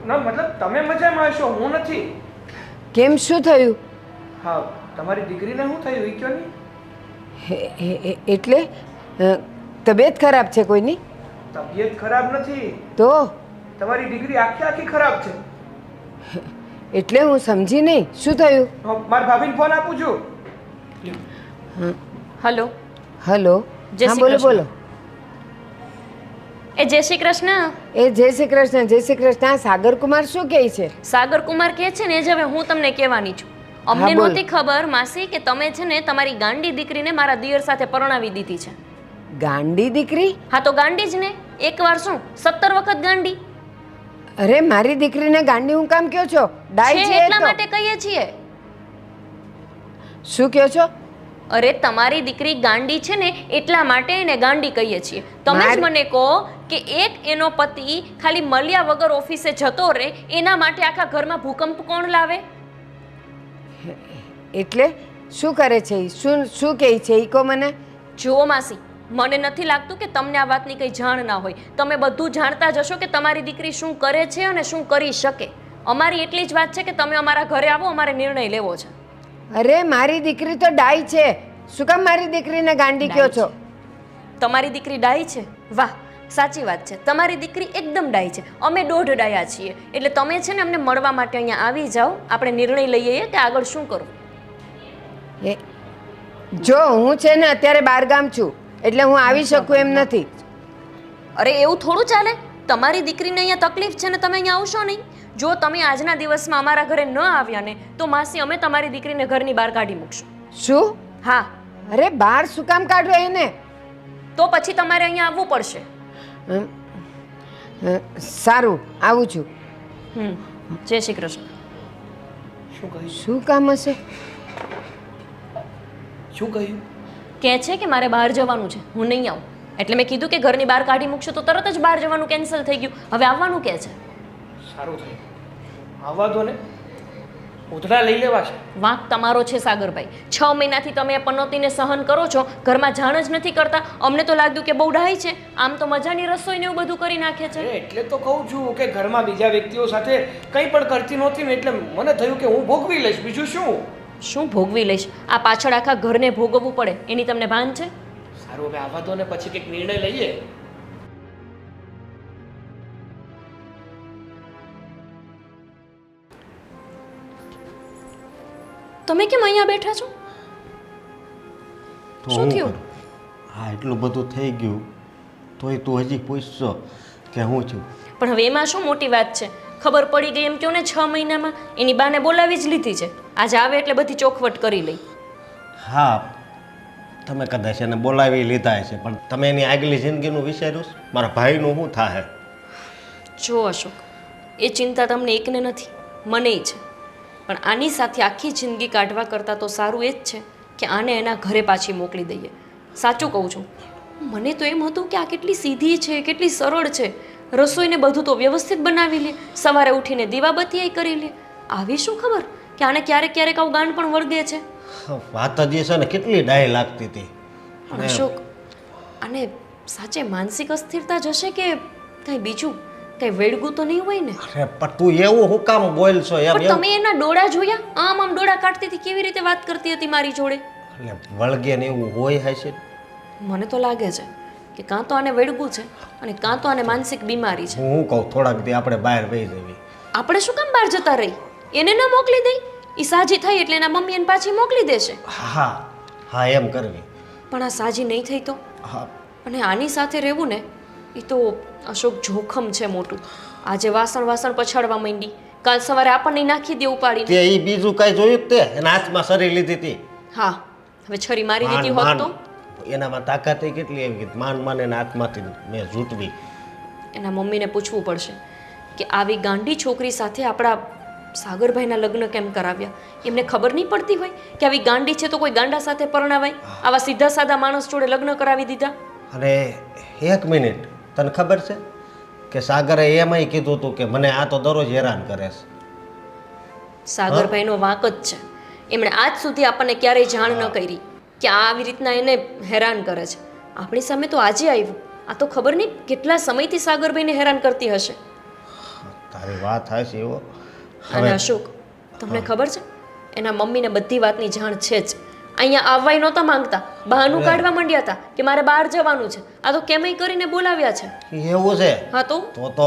ના મતલબ તમે મજામાં હશો, હું નથી. કેમ, શું થયું? હા, તમારી દીકરીને શું થયું એ કયો નહીં. એટલે તબિયત ખરાબ છે કોઈની? તબિયત ખરાબ નથી, તો તમારી દીકરી આખી આખી ખરાબ છે. એટલે હું સમજી નહીં, શું થયું? મારા ભાભીને ફોન આપું છું. Hello, hello. જય હા શ્રી બોલો કૃષ્ણ. બોલો. એ જય શ્રી કૃષ્ણ. એ જય શ્રી કૃષ્ણ, જય શ્રી કૃષ્ણ. આ સાગર કુમાર શું કહે છે? સાગર કુમાર કહે છે ને એ જ હવે હું તમને કહેવાની છું. અમને હા, બોલ. નહોતી ખબર માસી કે તમે છે ને તમારી ગાંડી દીકરીને મારા દિયર સાથે પરણાવી દીધી છે. ગાંડી દીકરી? હા તો ગાંડી જ ને, એકવાર શું 17 વખત ગાંડી અરે મારી દીકરીને ગાંડી હું કામ કહો છો? ડાઈ છે છે એ એટલા તો. માટે કહીએ છીએ. શું કહો છો? અરે તમારી દીકરી ગાંડી છે ને એટલા માટે એને ગાંડી કહીએ છીએ. તમે જ મારી- મને કહો કે એક એનો પતિ ખાલી મળ્યા વગર ઓફિસે જતો રહે એના માટે આખા ઘરમાં ભૂકંપ કોણ લાવે? એટલે શું કરે છે ઈ? શું શું કહે છે ઈ કહો મને. જુઓ માસી, મને નથી લાગતું કે તમને આ વાતની કંઈ જાણ ના હોય. તમે બધું જાણતા જ હશો કે તમારી દીકરી શું કરે છે અને શું કરી શકે. અમારી એટલી જ વાત છે કે તમે અમારા ઘરે આવો, અમારે નિર્ણય લેવો છે. અરે મારી દીકરી તો ડાઈ છે, શું કામ મારી દીકરીને ગાંડી કહો છો? તમારી દીકરી ડાઈ છે? વાહ, સાચી વાત છે. તમારી દીકરી એકદમ ડાઈ છે, અમે દોઢ ડાયા છીએ. એટલે તમે છે ને અમને મળવા માટે અહીંયા આવી જાઓ, આપણે નિર્ણય લઈએ કે આગળ શું કરવું. એ જો હું છે ને અત્યારે બહારગામ છું, એટલે હું આવી શકું એમ નથી. અરે એવું થોડું ચાલે. તમારી દીકરીને અહીંયા તકલીફ છે ને તમે અહીંયા આવશો નહીં. જો તમે આજના દિવસમાં અમારા ઘરે ન આવ્યા ને તો માસી અમે તમારી દીકરીને ઘરની બહાર કાઢી મૂકશું. શું? હા, અરે બહાર શું કામ કાઢો એને? તો પછી તમારે અહીંયા આવવું પડશે. સારું, આવું છું. જય શ્રી કૃષ્ણ. શું કહ્યું? શું કામ હશે? શું કહ્યું? કહે છે કે મારે બહાર જવાનું છે, હું નહીં આવું. એટલે મેં કીધું કે ઘરની બહાર કાઢી મૂકશો તો તરત જ બહાર જવાનું કેન્સલ થઈ ગયું. હવે આવવાનું કહે છે. સારું થયું, આવવા દો ને, ઉધડા લઈ લેવા છે. વાંક તમારો છે સાગરભાઈ. 6 મહિનાથી તમે આ પનોતીને સહન કરો છો, ઘરમાં જાણ જ નથી કરતા. અમને તો લાગ્યું કે બહુ ડાહી છે, આમ તો મજાની રસોઈ ને એવું બધું કરી નાખે છે. એટલે તો કહું છું કે ઘરમાં બીજા વ્યક્તિઓ સાથે કંઈ પણ કરતી નહોતી ને, એટલે મને થયું કે હું ભોગવી લઈશ, બીજું શું. શું ભોગવી લઈશ? આ પાછળ આખા ઘરને ભોગવવું પડે એની તમને ભાન છે? સારું, હવે આવવા દો ને, પછી કંઈક નિર્ણય લઈએ. તમે કેમ અહીંયા બેઠા છો? તો શું હું થયું? કરું? હા, એટલું બધું થઈ ગયું તોય તું હજી પૂછશો કે હું છું. પણ હવે એમાં શું મોટી વાત છે? ખબર પડી ગઈ એમ કહો ને 6 મહિનામાં. એની બાને બોલાવી જ લીધી છે. આજે આવે એટલે બધી ચોખવટ કરી લઈ. હા, તમે કદાચ એને બોલાવી લીધા હશે, પણ તમે એની આગલી જિંદગીનું વિચાર્યું છે? મારા ભાઈનું શું થાય? જો અશોક, એ ચિંતા તમને એકને નથી, મનેય છે. પણ આની સાથે આખી જિંદગી કાઢવા કરતાં તો સારું એ જ છે કે આને એના ઘરે પાછી મોકલી દઈએ. સાચું કહું છું. મને તો એમ હતું કે આ કેટલી સીધી છે, કેટલી સરળ છે, રસોઈને બધું તો વ્યવસ્થિત બનાવી લે, સવારે ઉઠીને દીવાબત્તી કરી લે. આવી શું ખબર કે આને ક્યારેક ક્યારેક આવું ગાંડ પણ વળગે છે. વાત જ છે ને, કેટલી ડાય લાગતી હતી. અશોક, અને સાચે માનસિક અસ્થિરતા જશે કે કંઈ બીજું, કંઈ વેડગું તો નહીં હોય ને? અરે પણ તું એવું હું કામ બોલ છો એમ? પણ તમે એના ડોળા જોયા? આમ આમ ડોળા કાઢતી હતી, કેવી રીતે વાત કરતી હતી મારી જોડે. એટલે વળગે ને એવું હોય હશે. મને તો લાગે છે કે કાં તો આને વેડગું છે અને કાં તો આને માનસિક બીમારી છે. હું કહું થોડાક દી આપણે બહાર વહી જવી. આપણે શું કામ બહાર જતા રહી? એને ન મોકલી દઈ? એ સાજી થઈ એટલે એના મમ્મી એને પાછી મોકલી દેશે. હા હા એમ કરવી. પણ આ સાજી નહીં થઈ તો? હા અને આની સાથે રહેવું ને એ તો અશોક જોખમ છે મોટું. આજે વાસણ પછાડવા માંડી, કાલ સવારે આપણને નાખી દે ઉપાડીને. તે ઈ બીજું કાંઈ જોયું તે એના હાથમાં સરી લીધી હતી. હા, હવે છરી મારી દીધી હોત તો? એનામાં તાકાત કેટલી એવી માન એના હાથમાંથી મેં ઝૂંટવી. એના મમ્મીને પૂછવું પડશે કે આવી ગાંડી છોકરી સાથે આપણા સાગરભાઈના લગ્ન કેમ કરાવ્યા. એમને ખબર નહીં પડતી હોય કે આવી ગાંડી છે તો કોઈ ગાંડા સાથે પરણાવાય? આવા સીધા સાદા માણસ જોડે લગ્ન કરાવી દીધા. અને એક મિનિટ, તને ખબર છે કે સાગરે એમાંય કીધું હતું કે મને આ તો દરરોજ હેરાન કરે છે. સાગરભાઈનો વાંક જ છે. એમણે આજ સુધી આપણને ક્યારેય જાણ ન કરી કે આ આવી રીતના એને હેરાન કરે છે. આપણી સામે તો આજે આવ્યું. આ તો ખબર નહીં કેટલા સમયથી સાગરભાઈને હેરાન કરતી હશે. તારી વાત થાય છે એવો. અને અશોક, તમને ખબર છે એના મમ્મીને બધી વાતની જાણ છે જ. અહીંયા આવવાય નહોતા માંગતા, બહાનું કાઢવા માંડ્યા હતા કે મારે બહાર જવાનું છે. આ તો કેમય કરીને બોલાવ્યા છે. એવું છે? હા તો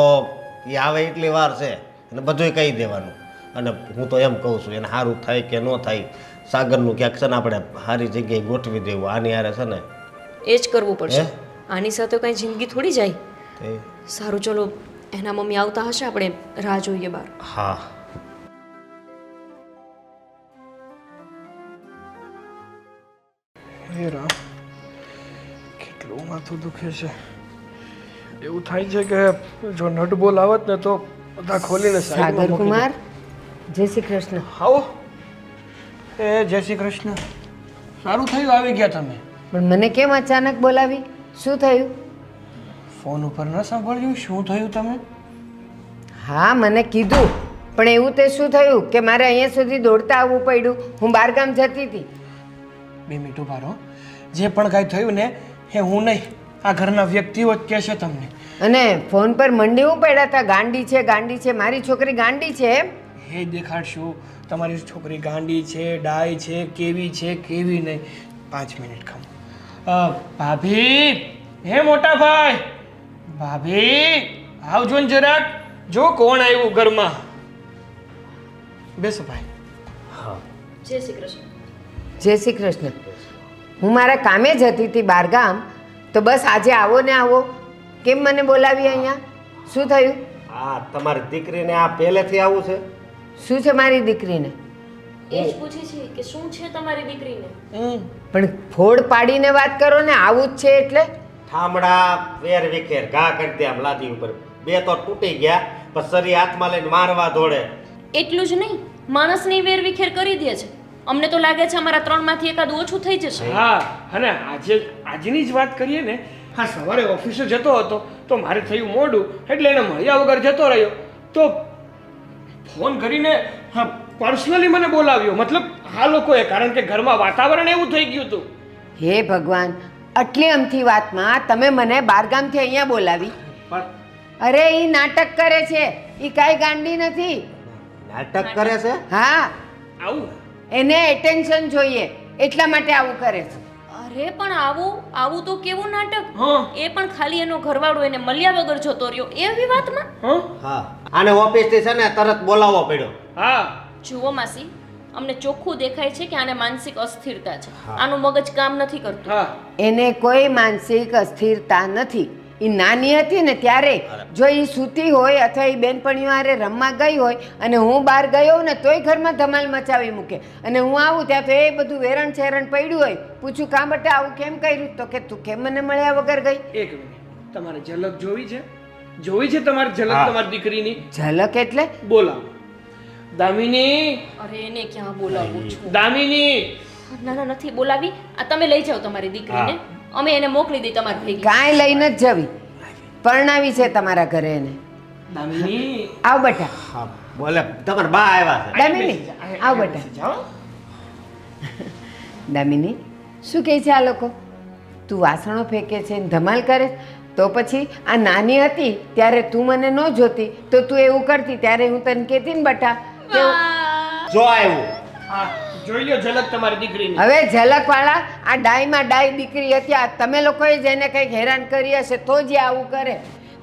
એ આવે એટલી વાર છે અને બધુંય કહી દેવાનું. અને હું તો એમ કહું છું એને સારું થાય કે ન થાય, સાગરનું ક્યાંક છે ને આપણે સારી જગ્યાએ ગોઠવી દેવું. આની હારે છે ને એ જ કરવું પડશે. આની સાથે કઈ જિંદગી થોડી જાય. તે સારું, ચલો એના મમ્મી આવતા હશે, આપણે રાહ જોઈએ બહાર. હા હે રામ, કેટલું માથું દુખે છે. એવું થાય છે કે જો નટ બોલ આવત ને તો બધા ખોલીને સાગર કુમાર, જય શ્રી કૃષ્ણ. આવો. એ જય શ્રી કૃષ્ણ. સારું થયું આવી ગયા તમે. પણ મને કેમ અચાનક બોલાવી? શું થયું? ફોન ઉપર ન સાંભળ્યું શું થયું તમે? હા, મને કીધું, પણ એવું તે શું થયું કે મારે અહીંયા સુધી દોડતા આવવું પડ્યું? હું બહારગામ જતી હતી. 2 મિનિટ ઉભા રહો. જે પણ કાંઈ થયું ને એ હું નહીં, આ ઘરના વ્યક્તિઓ જ કહે છે તમને. અને ફોન પર મંડીવું પડ્યા હતા, ગાંડી છે ગાંડી છે, મારી છોકરી ગાંડી છે એમ? એ દેખાડશું તમારી છોકરી ગાંડી છે, ડાય છે, કેવી છે કેવી નહીં. 5 મિનિટ ખમ. ભાભી, હે મોટા ભાઈ, ભાભી આવજો ને જરાક. જો કોણ આવ્યું ઘરમાં. બેસો ભાઈ. હા જય શ્રી કૃષ્ણ. જય શ્રી કૃષ્ણ. હું મારા કામે જતી હતી બહારગામ, તો બસ આજે આવો ને આવો. કેમ મને બોલાવી અહીંયા? શું થયું? હા, તમારી દીકરીને આ પહેલેથી આવું છે? શું છે મારી દીકરીને? એ જ પૂછી છે કે શું છે તમારી દીકરીને. પણ ફોડ પાડીને વાત કરો ને. આવું જ છે એટલે? ઠામડા વેર વિખેર ઘા કરી દે આમ લાદી ઉપર. 2 તો તૂટી ગયા, પણ સરી હાથમાં લઈને મારવા દોડે. એટલું જ નહીં, માણસની વેર વિખેર કરી દે છે. અમને તો લાગે છે અમારા 3માંથી એકાદ ઓછું થઈ જશે. હા, અને આજની જ વાત કરીએ ને. હા, સવારે ઓફિસે જતો હતો તો મારે થયું મોડું, એટલે એને મળ્યા વગર જતો રહ્યો. તો ફોન કરીને હા પર્સનલી મને બોલાવ્યો. મતલબ આ લોકોએ, કારણ કે ઘરમાં વાતાવરણ એવું થઈ ગયું હતું. હે ભગવાન, આટલી અમથી વાતમાં તમે મને બહારગામથી અહીંયા બોલાવી? પણ અરે ઈ નાટક કરે છે, ઈ કાંઈ ગાંડી નથી. નાટક કરે છે? હા, આવું એને એટેન્શન જોઈએ એટલા માટે આવું કરે છે. અરે પણ આવું તો કેવું નાટક. હા. એ પણ ખાલી એનો ઘરવાળો એને મળ્યા વગર જતો રહ્યો એવી વાતમાં. હા હા, આને ઓફિસથી છે ને તરત બોલાવવો પડ્યો. હા જુઓ માસી, અમને ચોખ્ખું દેખાય છે કે આને માનસિક અસ્થિરતા છે. આનું મગજ કામ નથી કરતું. હા એને કોઈ માનસિક અસ્થિરતા નથી. એ નાની હતી ને ત્યારે જો એ સૂતી હોય અથવા એ બેનપણીઓ હારે રમવા ગઈ હોય અને હું બહાર ગયો ને તોય ઘરમાં ધમાલ મચાવી મૂકે. અને હું આવું ત્યાં તો એ બધું વેરણ છેરણ પડ્યું હોય. પૂછું કાં બટા આવું કેમ કર્યું? તો કે તું કેમ મને મળ્યા વગર ગઈ? 1 મિનિટ, તમારે ઝલક જોવી છે? જોવી છે તમારી ઝલક હા. તમારી દીકરીની? ઝલક એટલે? બોલાવો. દામિની અરે એને ક્યાં બોલાવું છું દામિની ના ના નથી બોલાવી આ તમે લઈ જાઓ તમારી દીકરીને અમે એને મોકલી દઈ તમારી ભેગી કાંઈ લઈને જ જવી પરણાવી છે તમારા ઘરે એને દામિની આવ બેટા હા બોલે તમારા બા આવ્યા છે દામિની આવ બેટા જાઓ દામિની શું કહે છે આ લોકો તું વાસણો ફેંકે છે ને ધમાલ કરે તો પછી આ નાની હતી ત્યારે તું મને ન જોતી તો તું એવું કરતી ત્યારે હું તને કહેતી ને બેટા કે જો આવ્યું હા જોઈ લો ઝલક તમારી દીકરીની હવે ઝલકવાળા આ ડાયમાં ડાય દીકરી હતી આ તમે લોકોએ જેને કંઈક હેરાન કરી હશે તો જ એ આવું કરે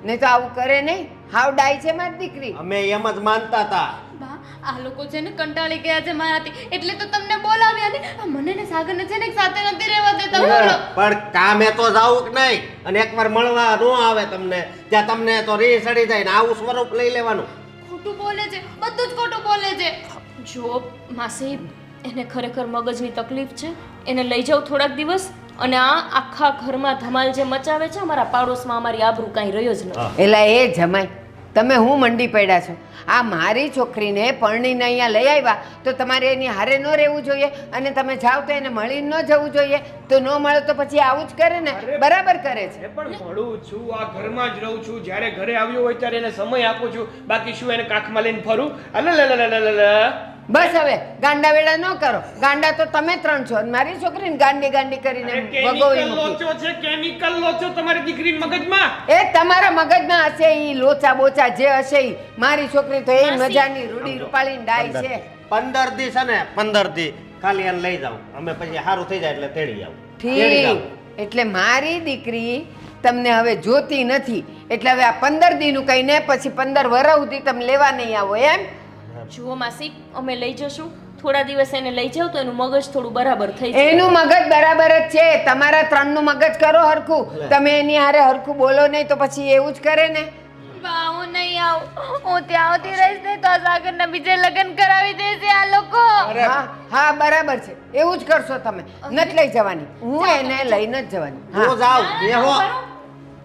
નહીં તો આવું કરે નહીં હાવ ડાય છે મારી દીકરી અમે એમ જ માનતા હતા બા આ લોકો છે ને કંટાળી ગયા છે મારાથી એટલે તો તમને બોલાવ્યા ને આ મને ને સાગરને છે ને એક સાથે નથી રહેવા દેતા બોલો પણ કામે તો જાવું કે નહીં અને એકવાર મળવા ન આવે તમને ત્યાં તમને તો રી સડી જાય ને આવું સ્વરૂપ લઈ લેવાનું ખોટું બોલે છે બધું જ ખોટું બોલે છે જો માસી એને ખરેખર મગજની તકલીફ છે એને લઈ જાઓ થોડાક દિવસ અને આ આખા ઘરમાં ધમાલ જે મચાવે છે અમારા પાડોશમાં અમારી આબરૂ કાંઈ રહ્યો જ નથી એલા એ જમાય તમે હું મંડી પડ્યા છો આ મારી છોકરીને પરણીને અહીંયા લઈ આવ્યા તો તમારે એની હારે ન રહેવું જોઈએ અને તમે જાઓ તો એને મળીને ન જવું જોઈએ તો ન મળે તો પછી આવું જ કરે ને બરાબર કરે છે પણ મળું છું આ ઘરમાં જ રહું છું જ્યારે ઘરે આવ્યો હોય ત્યારે એને સમય આપું છું બાકી શું એને કાખમાં લઈને ફરું બસ હવે ગાંડા વેડા ન કરો ગાંડા તો તમે ત્રણ છો અને મારી છોકરીને ગાંડી ગાંડી કરીને ભગોવી મૂકી લોચો છે કેમિકલ લોચો તમારી દીકરી મગજમાં એ તમારા મગજમાં હશે ઈ લોચા બોચા જે હશે ઈ મારી છોકરી તો એ મજાની રૂડી રૂપાળીની ડાય છે 15 દી છે ને 15 દી ખાલી એને લઈ જાવ અમે પછી સારું થઈ જાય એટલે તેડી આવું ઠીક એટલે મારી દીકરી તમને હવે જોતી નથી એટલે હવે આ 15 દીનું કઈ ને પછી 15 વર્ષ સુધી તમે લેવા નહીં આવો એમ જુઓ માસી અમે લઈ જશું થોડા દિવસ એને લઈ જાઓ તો એનું મગજ થોડું બરાબર થઈ જાય એનું મગજ બરાબર જ છે તમારા ત્રણનું મગજ કરો હરખું તમે એની હારે હરખું બોલો નહીં તો પછી એવું જ કરે ને બા હું નહીં આવું હું ત્યાં આવતી રહીશ ને તો આ સાગરના બીજે લગ્ન કરાવી દેશે આ લોકો હા હા બરાબર છે એવું જ કરશો તમે નથી લઈ જવાની હું એને લઈને જ જવાની હા જો જાવ બેહો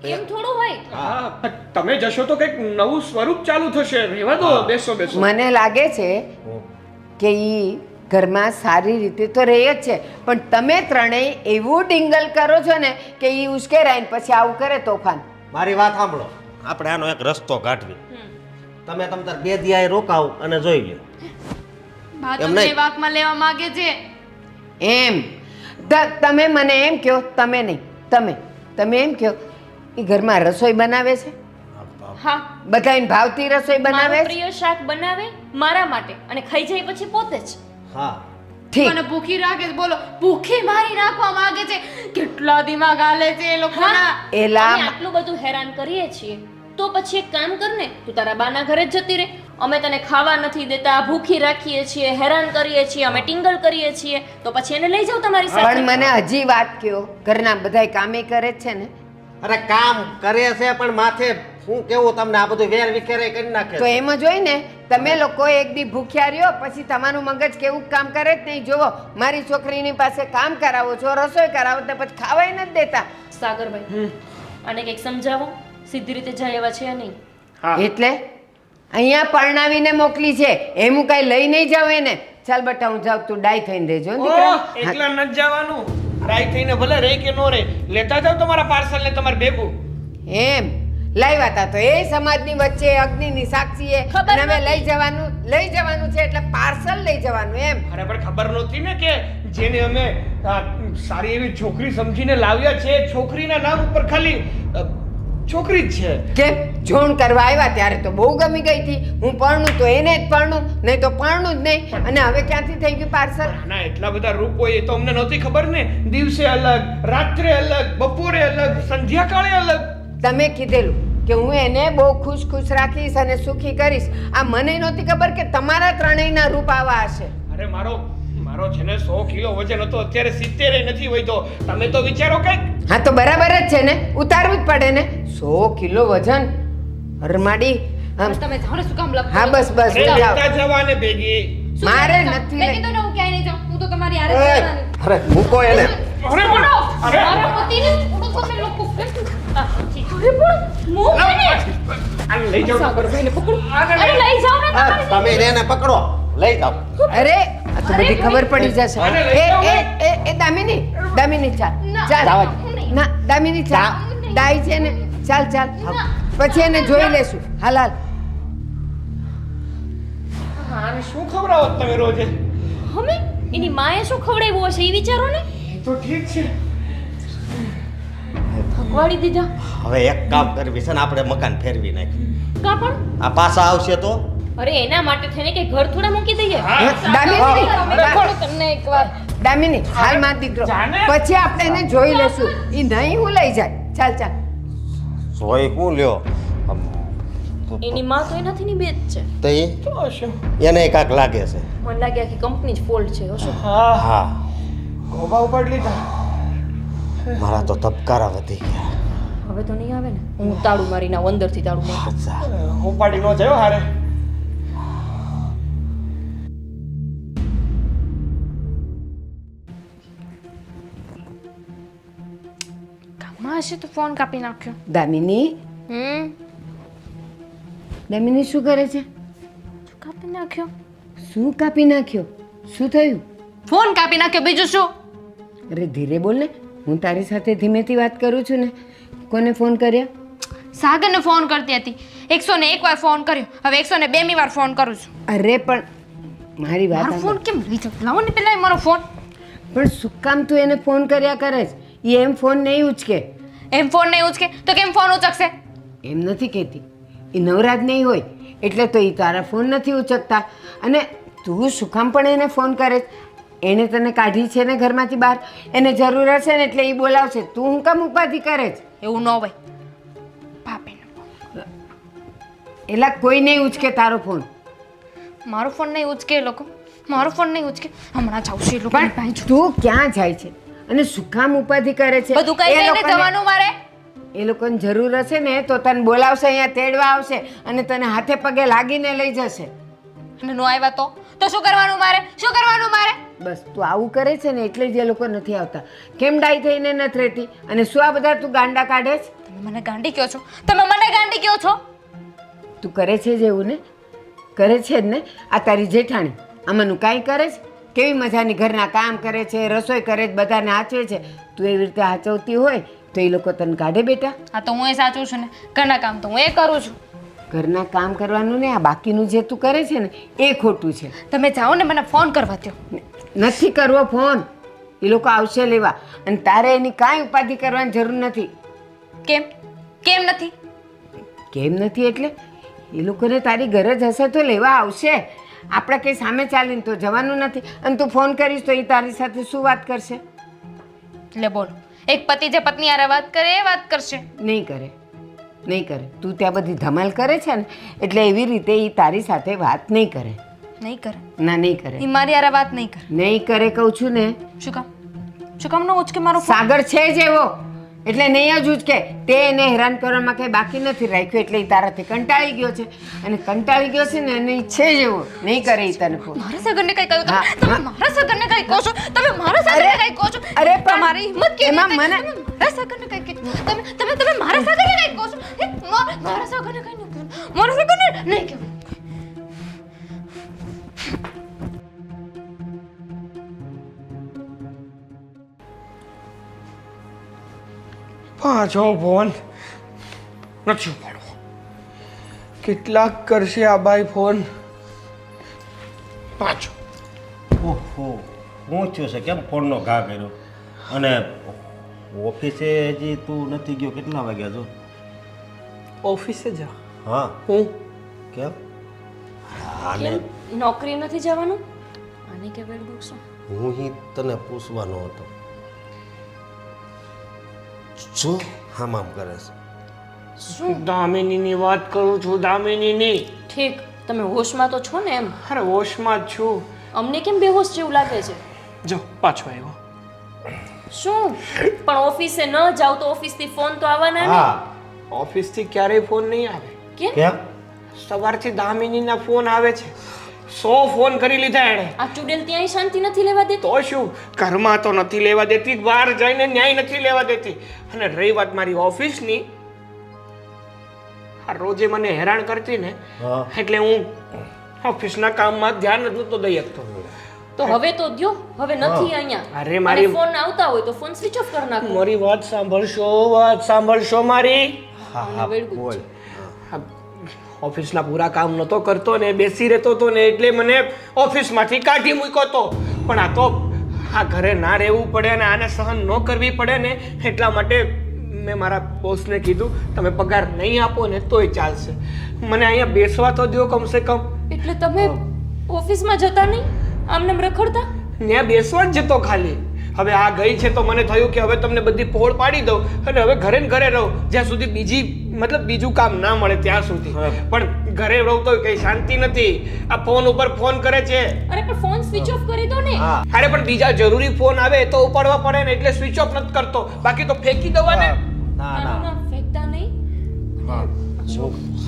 એમ થોડું હોય હા તમે જશો તો કંઈક નવું સ્વરૂપ ચાલુ થશે રહેવા દો બેસો બેસો મને લાગે છે કે ઈ ઘરમાં સારી રીતે તો રહે જ છે પણ તમે ત્રણેય એવું ડિંગલ કરો છો ને કે ઈ ઉશ્કેરાય ને પછી આવું કરે તોફાન મારી વાત સાંભળો આપણે આનો એક રસ્તો કાઢવી તમે તાર 2 દી અહીં રોકાવ અને જોઈ લ્યો બા એમ તમને નહીં. વાકમાં લેવા માંગે છે એમ તમે મને એમ કહો તમે નહીં તમે એમ કહો ઈ ઘરમાં રસોઈ બનાવે છે હા બધાને ભાવતી રસોઈ બનાવે મારું છે પ્રિય શાક બનાવે મારા માટે અને ખાઈ જાય પછી પોતે જ હા ઠીક મને ભૂખી રાખે છે બોલો ભૂખી મારી નાખવા માંગે છે કેટલા દિમાગ હાલે છે એ લોકોના એલા અમે આટલું બધું હેરાન કરીએ છીએ તો પછી એક કામ કર ને તું તારા બાના ઘરે જ જતી રહે અમે તને ખાવા નથી દેતા ભૂખી રાખીએ છીએ હેરાન કરીએ છીએ અમે ટિંગલ કરીએ છીએ તો પછી એને લઈ જાઓ તમારી સાથે પણ મને હજી વાત કહો ઘરના બધાય કામે કરે જ છે ને અરે કામ કરે છે પણ માથે શું કેવું તમને આ બધું વેર વિખેરે કરી નાખે તો એમ જ હોય ને તમે લોકો એક દી ભૂખ્યા રહ્યો પછી તમારું મગજ કેવું કામ કરે જ નહીં જોવો મારી છોકરીની પાસે કામ કરાવો છો રસોઈ કરાવો તો પછી ખાવાય નથી દેતા સાગરભાઈ આને કંઈક સમજાવો સીધી રીતે જાય એવા છે નહીં એટલે અહીંયા પરણાવીને મોકલી છે એમ હું કઈ લઈ નહીં જાવ એને ચાલ બટા હું જાઉં તું ડાય થઈને રહેજો હો દીકરા. એકલા ન જવાનું રાઈ થઈને ભલે રે કે નો રે લેતા જાવ તમારા પાર્સલ ને તમારે ભેગું એમ લાવ્યા હતા તો એ સમાજની વચ્ચે અગ્નિની સાક્ષીએ ખબર અને હવે લઈ જવાનું છે એટલે પાર્સલ લઈ જવાનું એમ અરે પણ ખબર નહોતી ને કે જેને અમે સારી એવી છોકરી સમજીને લાવ્યા છે છોકરીના નામ ઉપર ખાલી છોકરી જ છે કેમ જોણ કરવા આવ્યા ત્યારે તો બહુ ગમી ગઈ હતી હું પરણું તો એને જ પરણું નહીં તો પરણું જ નહીં અને હવે ક્યાંથી થઈ ગયું પાર્સલ ના એટલા બધા રૂપ હોય એ તો અમને નહોતી ખબર ને દિવસે અલગ રાત્રે અલગ બપોરે અલગ સંધ્યાકાળે અલગ તમે કીધેલું કે હું એને બહુ ખુશ રાખીશ અને સુખી કરીશ આ મને નહોતી ખબર કે તમારા ત્રણેયના રૂપ આવા હશે અરે મારો છે ને 100 કિલો વજન હતો અત્યારે 70 નથી હોય તો તમે તો વિચારો કઈક હા તો બરાબર જ છે ને ઉતારવું જ પડે ને 100 કિલો વજન હરમાડી આમ તમે જાણો શું કામ લખ હા બસ બસ અરે જાઓ. લેતા જવાને ભેગી મારે નથી મેં કીધું ને હું ક્યાંય નહીં જાઉં હું તો તમારી હારે એ, જવાની. અરે મૂકો એને અરે પણ અરે મારા પતિને થોડુંક તમે લોકો આને લઈ જાઓ સાગરભાઈને પકડો આને અરે લઈ જાઓ ને હા, તમે એને પકડો લઈ જાઓ. અરે આ તો બધી ખબર પડી જશે. એ દામિની ચાલ ચાલ ના દામિની ચાલ ડાઈ છે ને ચાલ ચાલ પછી એને જોઈ લેશું. હાલ હાલ. આને શું ખવડાવો તમે રોજે? અમે એની માએ શું ખવડાવ્યું હશે એ વિચારો ને. એ તો ઠીક છે. ભગવાડી દીધા. હવે એક કામ કરવી છે ને, આપણે મકાન ફેરવી નાખીએ. કા પણ આ પાછા આવશે તો અરે એના માટે થઈને કે ઘર થોડા મૂકી દઈએ. દામિની દામિની હાલ માં દીકરો પછી આપણે એને જોઈ લેશું. એ નહીં હું લઈ જાય. ચાલ ચાલ. સોય હું લ્યો એની માં તો એનાથી ની બેજ છે. તો તો હશે. એને કાંક લાગે છે. મને લાગે આખી કંપની જ ફોલ્ટ છે. હશો હા હા ગોબા ઉપાડ લીધા. મારા તો ધબકારા વધી ગયા. હવે તો નહીં આવે ને. હું તાળું મારી નાઉં અંદરથી તાળું મારું. અચ્છા. ઉપાડી નો જયો હારે. કામમાં હશે તો ફોન કાપી નાખ્યો. દામિની દામિની શું કરે છે? કાપી નાખ્યો. શું કાપી નાખ્યો? શું થયું? ફોન કાપી નાખ્યો, બીજું શું? અરે ધીરે બોલ ને. હું તારી સાથે ધીમેથી વાત કરું છું ને. કોને ફોન કર્યા? સાગરને ફોન કરતી હતી. 101 વાર ફોન કર્યો, હવે 102મી વાર ફોન કરું છું. અરે પણ મારી વાત મારો ફોન કેમ લઈ જાવ? લાવો ને પેલા એ મારો ફોન. પણ શું કામ તું એને ફોન કર્યા કરે છે? એ એમ ફોન નહીં ઉચકે. એમ ફોન નહીં ઉચકે તો કેમ ફોન ઉચકશે? એમ નથી કહેતી. એ નવરાજ નહીં હોય એટલે તો એ તારા ફોન નથી ઉચકતા. અને તું શું કામ પણ એને ફોન કરે છે? એને તને કાઢી છે ને ઘરમાંથી બહાર. એને જરૂર હશે ને એટલે એ બોલાવશે. તું હું કામ ઉપાધિ કરે છે? એવું ન હોય. પાપીનો ફોન. એલા કોઈ નહીં ઉચકે તારો ફોન. મારો ફોન નહીં ઉચકે એ લોકો. મારો ફોન નહીં ઉચકે. હમણાં જાઉં છું એ લોકોની પાસે. પણ તું ક્યાં જાય છે અને શું કામ ઉપાધિ કરે છે? બધું કઈ એ લઈને લોકોને- જવાનું મારે? એ લોકોને જરૂર હશે ને તો તને બોલાવશે, અહીંયા તેડવા આવશે અને તને હાથે પગે લાગીને લઈ જશે. અને નો આવ્યા તો શું કરવાનું મારે? શું કરવાનું મારે? બસ તું આવું કરે છે ને એટલે જ એ લોકો નથી આવતા. કેમ ડાઈ થઈને નથી રહેતી? અને શું આ બધા તું ગાંડા કાઢે છે? તમે મને ગાંડી કહો છો? તમે મને ગાંડી કહો છો? તું કરે છે જ એવું ને? કરે છે જ ને? આ તારી જેઠાણી આમાંનું કાંઈ કરે છે? કેવી મજાની ઘરના કામ કરે છે, રસોઈ કરે છે, બધાને હાચવે છે. તું એવી રીતે હાચવતી હોય તો એ લોકો તને કાઢે બેટા? હા તો હું એ સાચું છું ને. ઘરના કામ તો હું એ કરું છું. ઘરના કામ કરવાનું ને આ બાકીનું જે તું કરે છે ને એ ખોટું છે. તમે જાઓ ને મને ફોન કરવા દો. નથી કરવો ફોન. એ લોકો આવશે લેવા અને તારે એની કાંઈ ઉપાધિ કરવાની જરૂર નથી. કેમ? કેમ નથી? કેમ નથી એટલે એ લોકોને તારી ગરજ હશે તો લેવા આવશે. આપણે કંઈ સામે ચાલીને તો જવાનું નથી. અને તું ફોન કરીશ તો એ તારી સાથે શું વાત કરશે? એટલે બોલો, એક પતિ જે પત્ની હારે વાત કરે એ વાત કરશે? નહીં કરે, નહીં કરે. તું ત્યાં બધી ધમાલ કરે છે ને એટલે એવી રીતે એ તારી સાથે વાત નહીં કરે. નહીં કરે. ના નહીં કરે. એ મારી હારે વાત નહીં કરે. નહીં કરે કહું છું ને. શું કામ? શું કામ ન ઉચકે મારો ફોન? સાગર છે જ એવો એટલે નહીં જ ઉચકે. તે એને હેરાન કરવામાં કંઈ બાકી નથી રાખ્યું એટલે એ તારાથી કંટાળી ગયો છે. અને કંટાળી ગયો છે ને એને ઈ છે જ એવો. નહીં કરે એ તને ફોન. મારા સગરને કઈ કહ્યું? હા, તમે હા. મારા સગરને કઈ કહો છો? તમે મારા સગરને કઈ કહો છો? અરે પણ તમારી હિંમત કેવી એમાં રીતે? મને- તમે મારા સગરને કઈ કહો? તમે મારા સગરને કઈ કહો છો? મારા સગરને કઈ નહીં કહો. મારા સગરને નહીં કહો. પાછો ફોન નથી ઉપાડવો. કેટલાક કરશે આ બાઈ ફોન. પાછો ઓહો, હું થયું છે? કેમ ફોનનો ઘા કર્યો? અને ઓફિસે હજી તું નથી ગયો? કેટલા વાગ્યા છો? ઓફિસે જા. હા હું કેમ? આને કેમ? નોકરી નથી જવાનું? આને કે વેલ શું? હું હી તને પૂછવાનો હતો. શું હામ આમ કરે છે? શું? દામિનીની વાત કરું છું. દામિનીની. ઠીક, તમે હોશમાં તો છો ને એમ? અરે હોશમાં જ છું. અમને કેમ બેહોશ જેવું લાગે છે? જો પાછો આવ્યો. શું? પણ ઓફિસે ન જાવ તો ઓફિસથી ફોન તો આવવાના ને? હા. ઓફિસથી ક્યારેય ફોન નહીં આવે. કેમ? કેમ? સવારથી દામિનીના ફોન આવે છે. 100 ફોન કરી લીધા એણે. આ ચુડેલ ત્યાંય શાંતિ નથી લેવા દેતી? તો શું, ઘરમાં તો નથી લેવા દેતી, બહાર જઈને ન્યાય નથી લેવા દેતી. અને રહી વાત મારી ઓફિસની, આ રોજે મને હેરાન કરતી ને હા. એટલે હું ઓફિસના કામમાં ધ્યાન જ નહોતો દઈ શકતો. તો હવે તો દ્યો, હવે નથી અહીંયા. અરે મારી- ફોન આવતા હોય તો ફોન સ્વિચ ઓફ કરી નાખો. મારી વાત સાંભળશો મારી. હા અને હા વેડગું બોલ આ ઓફિસના પૂરા કામ નહોતો કરતો ને બેસી રહેતો હતો ને એટલે મને ઓફિસમાંથી કાઢી મૂક્યો હતો. પણ આ તો આ ઘરે ના રહેવું પડે અને આને સહન ન કરવી પડે ને એટલા માટે મેં મારા બોસને કીધું તમે પગાર નહીં આપો ને તોય ચાલશે, મને અહીંયા બેસવા તો દો કમસે કમ. એટલે તમે ઓફિસમાં જતા નહીં, આમને રખડતા? ત્યાં બેસવા જ જતો ખાલી. હવે આ ગઈ છે તો મને થયું કે હવે તમને બધી પોળ પાડી દઉં અને હવે ઘરે ને ઘરે રહું જ્યાં સુધી બીજું કામ ના મળે ત્યાં સુધી. પણ ઘરે રહું તો કઈ શાંતિ નથી. આ ફોન ઉપર ફોન કરે છે. અરે પણ ફોન સ્વિચ ઓફ કરી દો ને. હા અરે પણ બીજા જરૂરી ફોન આવે તો ઉપાડવા પડે ને એટલે સ્વિચ ઓફ નથી કરતો, બાકી તો ફેંકી દવાને. ના આનું ના નામ ફેંકતા નહીં.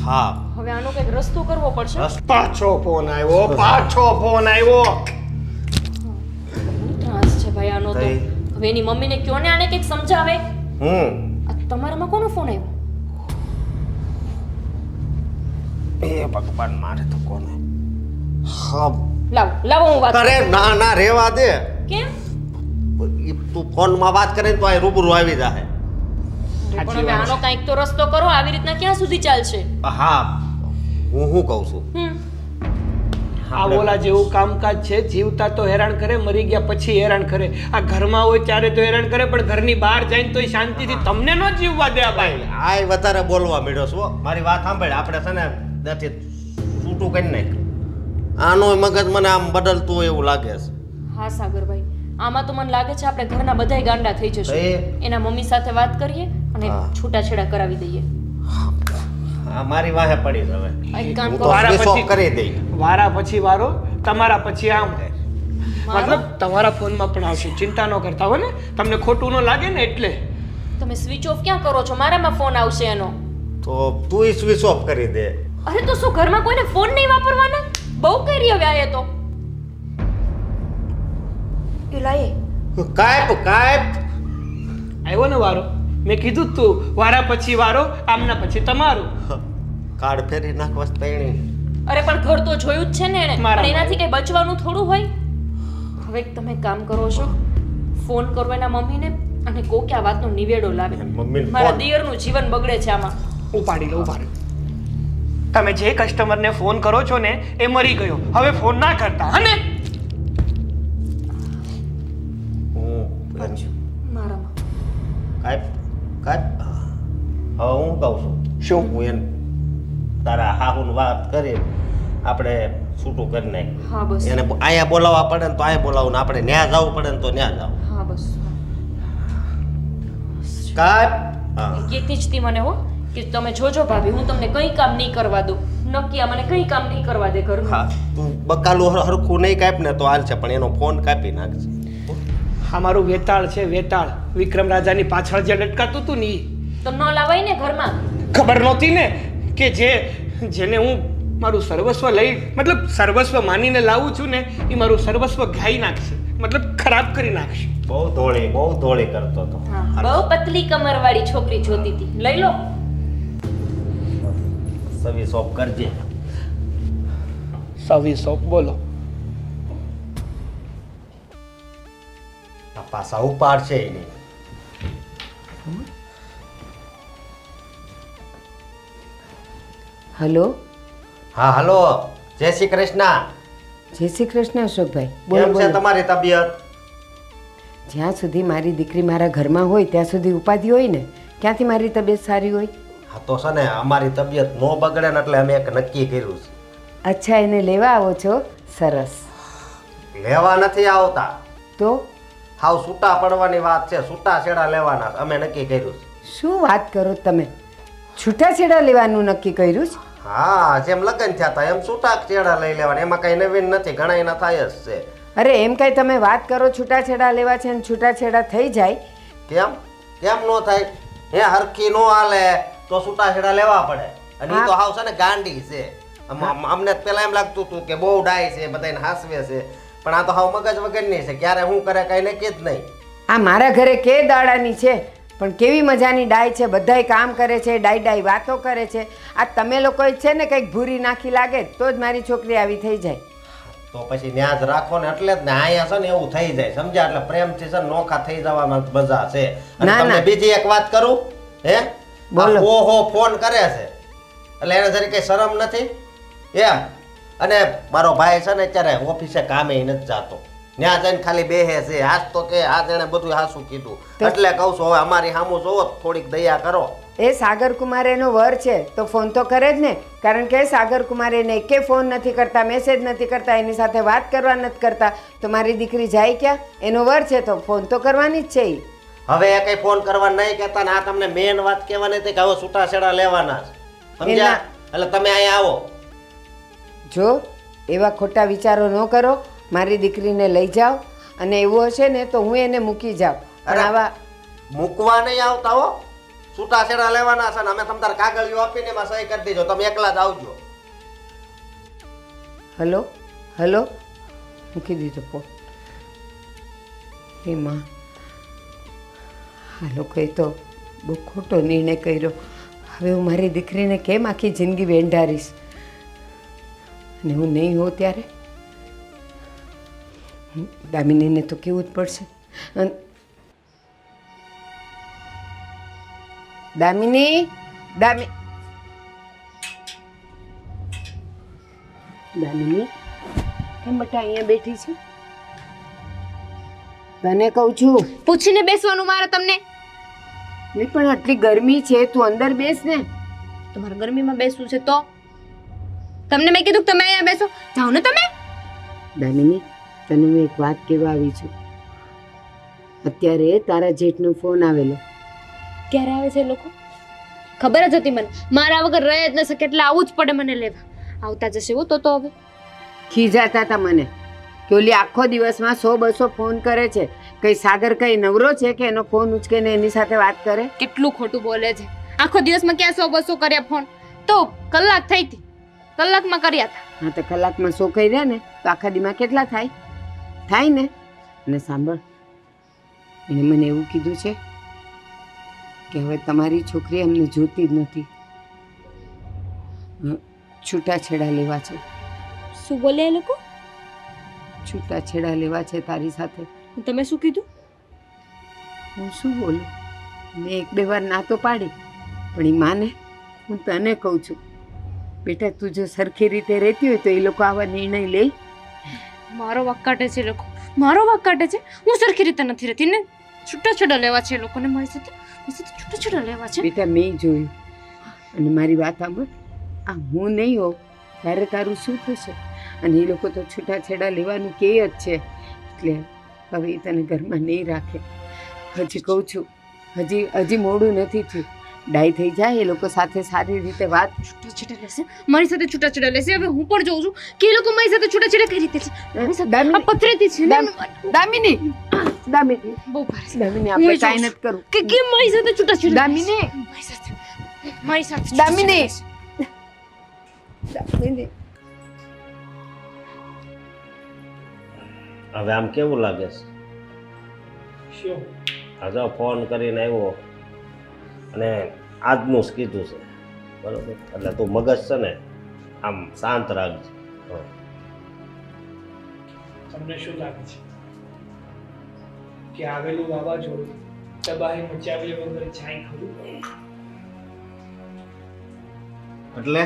હા હવે આનો કંઈક રસ્તો કરવો પડશે. પાછો ફોન આવ્યો. બહુ ત્રાસ છે ભાઈ આનો તો. તઈ. હવે એની મમ્મીને કયો ને આને કંઈક સમજાવે. હમ આ તમારામાં કોનો ફોન આવ્યો? એ ભગવાન મારે તો કોને હા લાવો હું વાત અરે ના ના રેવા દે. કેમ? તું ફોનમાં વાત કરે ને તો આ રૂબરૂ આવી જાય. પણ હવે આનો કંઈક તો રસ્તો કરો. આવી રીતના ક્યાં સુધી ચાલશે? હા હું શું કહું છું હમ આ બોલા જેવું કામકાજ છે. જીવતા તો હેરાન કરે, મરી ગયા પછી હેરાન કરે. આ ઘરમાં હોય ત્યારે તો હેરાન કરે પણ ઘરની બહાર જઈને તોય શાંતિથી તમને ન જીવવા દે આ ભાઈ. આય વધારે બોલવા માંડ્યો છો. મારી વાત સાંભળ, આપણે છે ને નથી છૂટું કરી નાખ. આનો મગજ મને આમ બદલતું હોય એવું લાગે છે. હા સાગરભાઈ, આમાં તો મને લાગે છે આપણે ઘરના બધાય ગાંડા થઈ જશું. એ? એના મમ્મી સાથે વાત કરીએ અને હા. છૂટાછેડા કરાવી દઈએ. આ મારી વાહે પડી છે હવે. એક કામ હું કરો. તો વારા સ્વિચ ઓફ પછી- કરી દઈ. વારા પછી વારો, તમારા પછી આમ. મારો? મતલબ તમારા ફોનમાં પણ આવશે, ચિંતા ન કરતા હો ને. તમને ખોટું ન લાગે ને એટલે. તમે સ્વિચ ઓફ ક્યાં કરો છો? મારામાં ફોન આવશે એનો. તો તું સ્વિચ ઓફ કરી દે. અરે તો શું ઘરમાં કોઈને ફોન નહીં વાપરવાના? બહુ કરી હવે આ એ તો. એ લાયે કાયપ આવ્યો ને વારો. મેં કીધું જ તું વારા પછી વારો, આમના પછી તમારું. કાર્ડ ફેરી નાખવા તૈણી. અરે પણ ઘર તો જોયું જ છે ને એણે. મારા પણ એનાથી કઈ બચવાનું થોડું હોય. હવે તમે એક કામ કરો છો, ફોન કરો એના મમ્મીને અને કો કે આ વાતનો નિવેડો લાવે. મમ્મીને મારા ફોન. દિયરનું જીવન બગડે છે આમાં. ઉપાડી લો. તમે જે કસ્ટમરને ફોન કરો છો ને એ મરી ગયો. હવે ફોન ના કરતા હને. મારામાં કાયપ હવે હું કહું છું શું? હું એને તારા હાહુન વાત કરી આપણે છૂટું કરી નાખ. હા બસ. એને અહીંયા બોલાવવા પડે ને તો અહીંયા બોલાવું ને આપણે ન્યા જવું પડે ને તો ન્યા જાવ. હા બસ. કાયપ હા કીધી જ તી મને હો કે તમે જોજો ભાભી, હું તમને કંઈ કામ નહીં કરવા દઉં. નક્કી આ મને કંઈ કામ નહીં કરવા દે ઘરનું. હા તું બકાલું હરખું નહીં કાપ ને તો હાલશે પણ એનો ફોન કાપી નાખશે. આ મારું વેતાળ છે, વેતાળ. વિક્રમ રાજાની પાછળ જે લટકાતું હતું ને ઈ. તો ન લાવાય ને ઘરમાં. ખબર નહોતી ને કે જેને હું મારું સર્વસ્વ લઈ મતલબ સર્વસ્વ માનીને લાવું છું ને એ મારું સર્વસ્વ ઘાઈ નાખશે, મતલબ ખરાબ કરી નાખશે. બહુ ધોળી કરતો હતો. હા, બહુ પતલી કમરવાળી છોકરી જોતી હતી. લઈ લો. સવી સોપ કરજે. સવી સોપ બોલો. આ પાછા ઉપાડશે ય નહીં. હલો, હા હલો, જય શ્રી કૃષ્ણ. જય શ્રી કૃષ્ણ અશોકભાઈ. બોલો કેમ છે બોલો. તમારી તબિયત? જ્યાં સુધી મારી દીકરી મારા ઘરમાં હોય ત્યાં સુધી ઉપાધિ હોય ને, ક્યાંથી મારી તબિયત સારી હોય? હા તો છે ને અમારી તબિયત નો બગડે ને એટલે અમે એક નક્કી કર્યું છે. અચ્છા, એને લેવા આવો છો? સરસ. લેવા નથી આવતા, તો હાવ છૂટા પડવાની વાત છે. છૂટા છેડા લેવાના અમે નક્કી કર્યું છે. શું વાત કરો તમે? છૂટાછેડા લેવાનું નક્કી કર્યું છે? હા, જેમ લગ્ન થયા હતા એમ છૂટા છેડા લઈ લેવાના. એમાં કઈ નવીન નથી, ઘણા એના થાય જ છે. અરે એમ કઈ તમે વાત કરો છૂટાછેડા લેવા છે ને છૂટાછેડા થઈ જાય? કેમ કેમ નો થાય? હે હરખી નો હાલે તો છૂટા છેડા લેવા પડે. અને ઈ તો હાવ છે ને ગાંડી છે. અમને પેલા એમ લાગતું હતું કે બહુ ડાય છે, બધાને હાસવે છે, પણ આ તો હાવ મગજ વગરની છે. ક્યારે શું કરે કઈ નક્કી જ નહીં. આ મારા ઘરે કે દાડાની છે પણ કેવી મજાની ડાય છે, બધાય કામ કરે છે, ડાય ડાય વાતો કરે છે. આ તમે લોકો જ છે ને કંઈક ભૂરી નાખી લાગે તો જ મારી છોકરી આવી થઈ જાય. તો પછી ન્યાજ રાખો ને એટલે જ ને અહીંયા છે ને એવું થઈ જાય સમજ્યા એટલે પ્રેમથી છે ને નોખા થઈ જવામાં જ મજા છે. અને ના, તમને ના. બીજી એક વાત કરું હે બોલો. આ ઓહો ફોન કરે છે એટલે એને જરી કઈ શરમ નથી એમ. અને મારો ભાઈ છે ને અત્યારે ઓફિસે કામે નથી જાતો, ત્યાં જઈને ખાલી બેહે છે. આજ તો કે આજ એને બધું હાસું કીધું એટલે કહું છું હવે અમારી સામું જોવો થોડીક દયા કરો. એ સાગર કુમાર એનો વર છે તો ફોન તો કરે જ ને, કારણ કે સાગર કુમાર એને એકે ફોન નથી કરતા, મેસેજ નથી કરતા, એની સાથે વાત કરવા નથી કરતા. તો મારી દીકરી જાય ક્યાં? એનો વર છે તો ફોન તો કરવાની જ છે ઈ. હવે એ કઈ ફોન કરવા નહીં કહેતા ને આ તમને મેન વાત કહેવાની હતી કે હવે છૂટાછેડા લેવાના છે સમજ્યા. એટલે તમે અહીંયા આવો. જો એવા ખોટા વિચારો ન કરો, મારી દીકરીને લઈ જાઓ અને એવું હશે ને તો હું એને મૂકી જાઉં. પણ આવા મૂકવા નહીં આવતા હો, છૂટાછેડા લેવાના છે ને અમે તમ તાર કાગળિયો આપીને એમાં સહી કરી દીજો, તમે એકલા જ આવજો. હલો હલો મૂકી દીધો ફોન. એ માં, આ લોકોએ તો બહુ ખોટો નિર્ણય કર્યો. હવે હું મારી દીકરીને કેમ આખી જિંદગી વેંઢારીશ? અને હું નહીં હોઉં ત્યારે દામિનીને તો કેવું જ પડશે. દામિની દામિની કેમ બટા અહીંયા બેઠી છે? તને કહું છું પૂછીને બેસવાનું મારે તમને. નહીં પણ આટલી ગરમી છે, તું અંદર બેસ ને. તમારે ગરમીમાં બેસવું છે તો તમને મેં કીધું કે તમે અહીંયા બેસો. જાઓ ને તમે. દામિની તને હું એક વાત કહેવા આવી છું. અત્યારે તારા જેઠનો ફોન આવેલો. ક્યારે આવે છે એ લોકો? ખબર જ હતી મને, મારા વગર રહે જ ન શકે એટલે આવું જ પડે મને લેવા. આવતા જશે એવું તો હવે ખીજાતા હતા મને કે ઓલી આખો દિવસમાં 100-200 ફોન કરે છે. કઈ સાગર કઈ નવરો છે કે એનો ફોન ઉચકીને એની સાથે વાત કરે? કેટલું ખોટું બોલે છે. આખો દિવસમાં ક્યાં 100-200 કર્યા ફોન? તો કલાક થઈ હતી, કલાકમાં કર્યા હતા. હા તો કલાકમાં 100 કર્યા ને તો આખા દીમાં કેટલા થાય? થાય ને. અને સાંભળ, એને મને એવું કીધું છે કે હવે તમારી છોકરી અમને જોતી જ નથી, છૂટાછેડા લેવા છે. શું બોલે એ લોકો? છૂટાછેડા લેવા છે તારી સાથે. તમે શું કીધું? હું શું બોલું? મેં 1-2 વાર ના તો પાડી, પણ એ માને. હું તને કહું છું બેટા, તું જો સરખી રીતે રહેતી હોય તો એ લોકો આવા નિર્ણય લે. મારો વાક કાઢે છે એ લોકો, મારો વાક કાઢે છે. હું સરખી રીતે નથી રહેતી ને. છૂટાછેડા લેવા છે એ લોકોને, મારી સાથે છૂટાછેડા લેવા છે. બેટા મેં જોયું. અને મારી વાત સાંભળ, આ હું નહીં હોઉં ત્યારે તારું શું થશે? અને એ લોકો તો છૂટાછેડા લેવાનું કહે જ છે. એટલે હવે એ તને ઘરમાં નહીં રાખે. હજી કહું છું, હજી મોડું નથી થયું. ડાય થઈ જાય, એ લોકો સાથે સારી રીતે વાત. છૂટાછેડા લેશે, મારી સાથે છૂટાછેડા લેશે. હવે હું પણ જોઉં છું કે એ લોકો મારી સાથે છૂટાછેડા કઈ રીતે છે. મારી સાથે આ પથરેથી છે ને. દામિની દામિની બહુ ભારે છે. દામિની આપણે કાંઈ નથી કરવું. કે કેમ મારી સાથે છૂટાછેડા? દામિની મારી સાથે દામિની દામિની હવે આમ કેવું લાગે છે? શું? આજે ફોન કરીને આવ્યો અને આજનું જ કીધું છે બરોબર, એટલે તું મગજ છે ને આમ શાંત રાખજે. હા. તમને શું લાગે છે કે આવેલું વાવાઝોડું તબાહી મચાવ્યા વગર જાય ખરું? એટલે